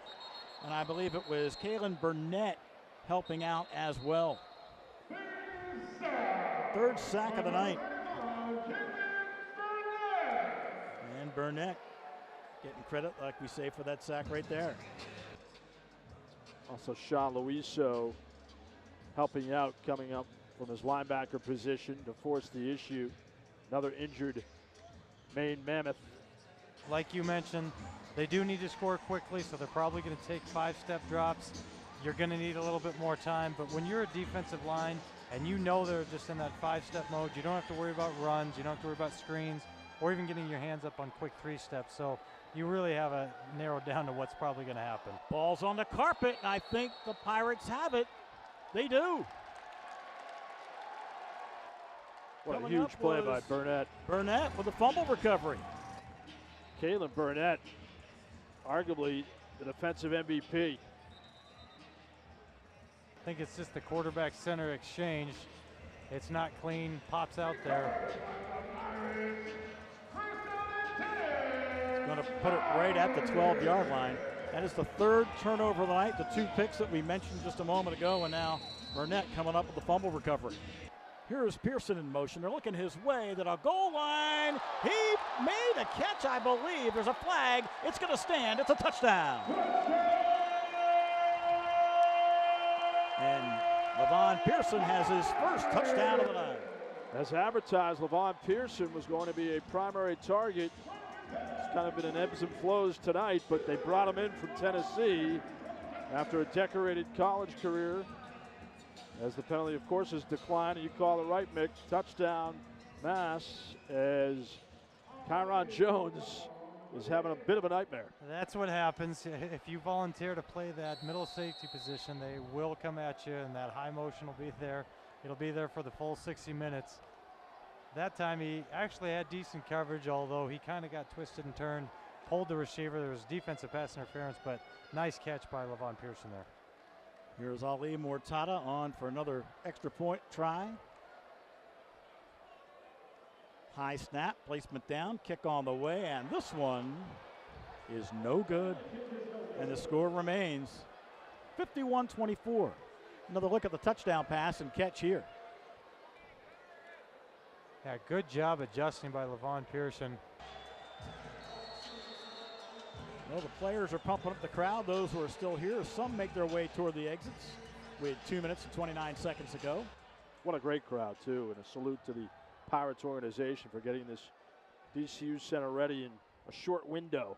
And I believe it was Kalen Burnett helping out as well. Third sack of the night. And Burnett getting credit, like we say, for that sack right there. Also Sean Luiso helping out, coming up from his linebacker position to force the issue. Another injured Maine Mammoth. Like you mentioned, they do need to score quickly, so they're probably going to take 5-step drops. You're going to need a little bit more time, but when you're a defensive line and you know they're just in that 5-step mode, you don't have to worry about runs, you don't have to worry about screens, or even getting your hands up on quick 3-steps. So you really have a narrowed down to what's probably going to happen. Ball's on the carpet, and I think the Pirates have it. They do. What a huge play by Burnett. Burnett with a fumble recovery. Kalen Burnett, arguably the defensive MVP. I think it's just the quarterback center exchange. It's not clean, pops out there. Going to put it right at the 12-yard line. That is the third turnover of the night, the 2 picks that we mentioned just a moment ago, and now Burnett coming up with the fumble recovery. Here's Pearson in motion. They're looking his way to the goal line. He made a catch, I believe. There's a flag. It's going to stand. It's a touchdown. And Levon Pearson has his first touchdown of the night. As advertised, Levon Pearson was going to be a primary target. It's kind of been an ebbs and flows tonight, but they brought him in from Tennessee after a decorated college career. As the penalty, of course, is declined, and you call it right, Mick. Touchdown, Mass, as Kyron Jones is having a bit of a nightmare. That's what happens. If you volunteer to play that middle safety position, they will come at you, and that high motion will be there. It'll be there for the full 60 minutes. That time he actually had decent coverage, although he kind of got twisted and turned, pulled the receiver. There was defensive pass interference, but nice catch by Levon Pearson there. Here's Ali Mortada on for another extra point try. High snap, placement down, kick on the way, and this one is no good. And the score remains 51-24. Another look at the touchdown pass and catch here. Yeah, good job adjusting by Levon Pearson. Well, the players are pumping up the crowd. Those who are still here, some make their way toward the exits. We had 2 minutes and 29 seconds to go. What a great crowd, too, and a salute to the Pirates organization for getting this DCU Center ready in a short window.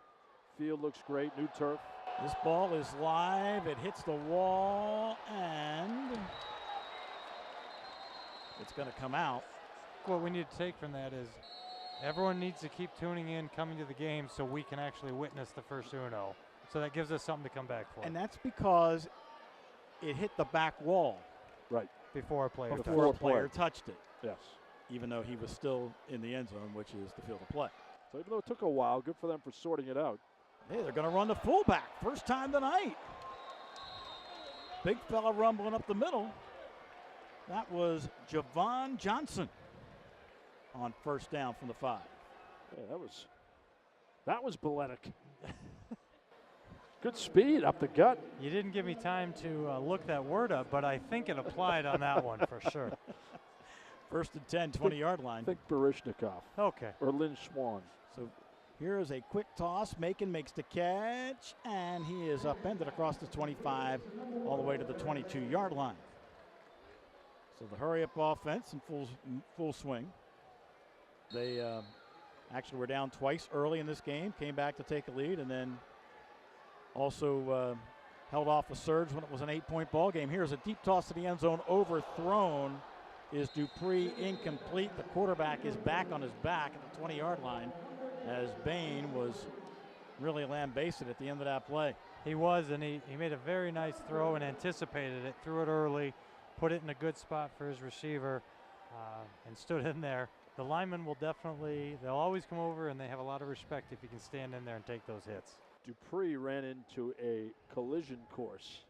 Field looks great, new turf. This ball is live. It hits the wall, and it's going to come out. What we need to take from that is everyone needs to keep tuning in, coming to the game, so we can actually witness the first Uno. So that gives us something to come back for. And that's because it hit the back wall. Right. Before a player touched it. Yes. Even though he was still in the end zone, which is the field of play. So even though it took a while, good for them for sorting it out. Hey, they're going to run the fullback. First time tonight. Big fella rumbling up the middle. That was Javon Johnson on first down from the 5. Yeah, that was balletic. Good speed up the gut. You didn't give me time to look that word up, but I think it applied on that one for sure. First and 10, 20-yard line. I think Barishnikov. Okay. Or Lynn Swan. So here is a quick toss. Macon makes the catch, and he is upended across the 25 all the way to the 22-yard line. So the hurry-up offense in full swing. They actually were down twice early in this game, came back to take a lead, and then also held off a surge when it was an 8-point ball game. Here's a deep toss to the end zone, overthrown. Is Dupree incomplete? The quarterback is back on his back at the 20-yard line as Bain was really lambasted at the end of that play. He was, and he made a very nice throw and anticipated it, threw it early, put it in a good spot for his receiver, and stood in there. The linemen will definitely, they'll always come over, and they have a lot of respect if you can stand in there and take those hits. Dupree ran into a collision course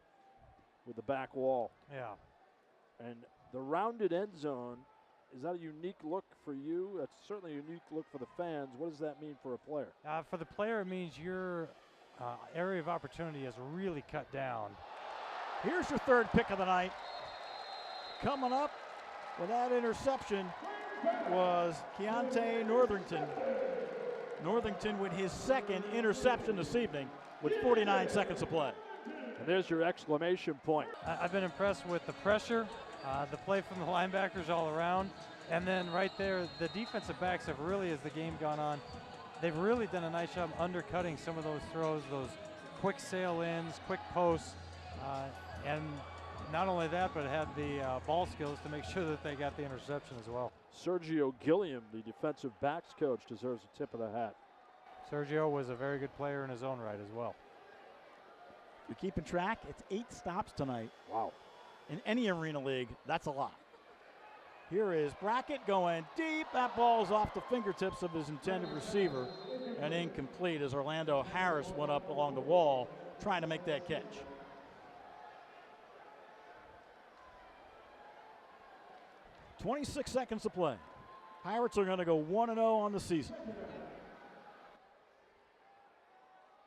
with the back wall. Yeah. And the rounded end zone, is that a unique look for you? That's certainly a unique look for the fans. What does that mean for a player? For the player, it means your area of opportunity is really cut down. Here's your third pick of the night. Coming up with that interception was Keontae Northington. Northington with his second interception this evening with 49 seconds to play. And there's your exclamation point. I've been impressed with the pressure, the play from the linebackers all around, and then right there, the defensive backs have really, as the game gone on, they've really done a nice job undercutting some of those throws, those quick sail-ins, quick posts, and not only that, but had the ball skills to make sure that they got the interception as well. Sergio Gilliam, the defensive backs coach, deserves a tip of the hat. Sergio was a very good player in his own right as well. You're keeping track, it's 8 stops tonight. Wow. In any arena league, that's a lot. Here is Brackett going deep. That ball is off the fingertips of his intended receiver and incomplete as Orlando Harris went up along the wall trying to make that catch. .26 seconds to play. Pirates are going to go 1-0 on the season.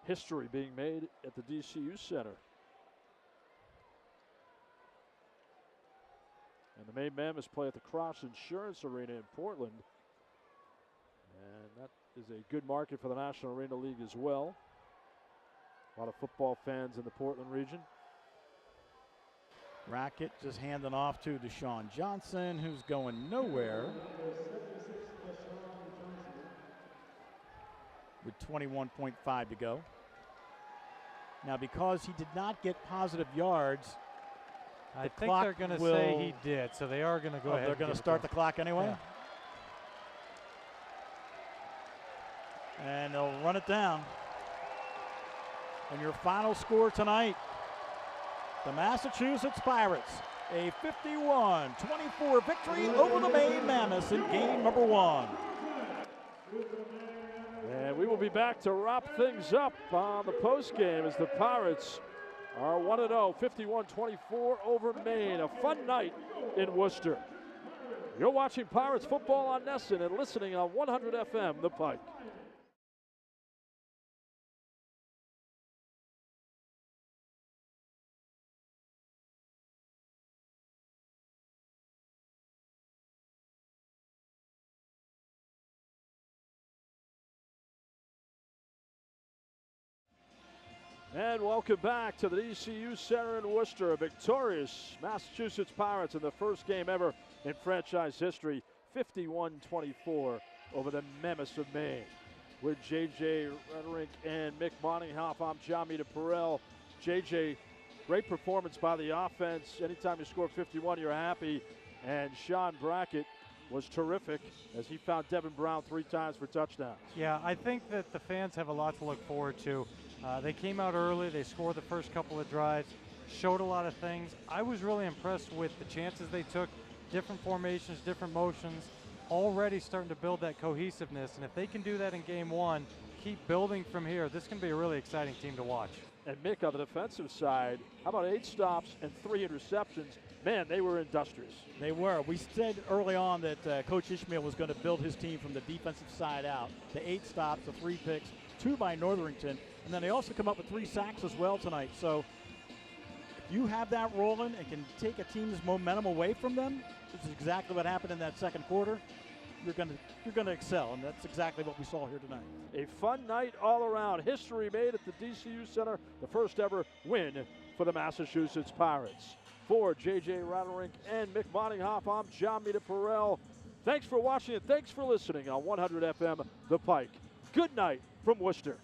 History being made at the DCU Center. And the Maine Mammoths play at the Cross Insurance Arena in Portland. And that is a good market for the National Arena League as well. A lot of football fans in the Portland region. Brackett just handing off to Deshaun Johnson, who's going nowhere. With 21.5 to go. Now, because he did not get positive yards, I think they're going to say he did, so they are going to go ahead. They're going to start the clock anyway? Yeah. And they'll run it down. And your final score tonight, the Massachusetts Pirates, a 51-24 victory over the Maine Mammoths in game number 1. And we will be back to wrap things up on the postgame as the Pirates are 1-0, 51-24 over Maine. A fun night in Worcester. You're watching Pirates football on NESN and listening on 100 FM, The Pike. And welcome back to the DCU Center in Worcester. A victorious Massachusetts Pirates in the first game ever in franchise history, 51-24 over the Mammoths of Maine. With J.J. Rhetoric and Mick Monninghoff, I'm John Perel. J.J., great performance by the offense. Anytime you score 51, you're happy. And Sean Brackett was terrific as he found Devin Brown 3 times for touchdowns. Yeah, I think that the fans have a lot to look forward to. They came out early, they scored the first couple of drives, showed a lot of things. I was really impressed with the chances they took, different formations, different motions, already starting to build that cohesiveness. And if they can do that in game 1, keep building from here, this can be a really exciting team to watch. And Mick, on the defensive side, how about 8 stops and 3 interceptions? Man, they were industrious. They were. We said early on that Coach Ishmael was going to build his team from the defensive side out. The 8 stops, the 3 picks, 2 by Northerington, and then they also come up with 3 sacks as well tonight. So if you have that rolling and can take a team's momentum away from them, which is exactly what happened in that second quarter, you're going to excel, and that's exactly what we saw here tonight. A fun night all around. History made at the DCU Center, the first ever win for the Massachusetts Pirates. For J.J. Rhetoric and Mick Monninghoff, I'm John Perel. Thanks for watching and thanks for listening on 100 FM The Pike. Good night from Worcester.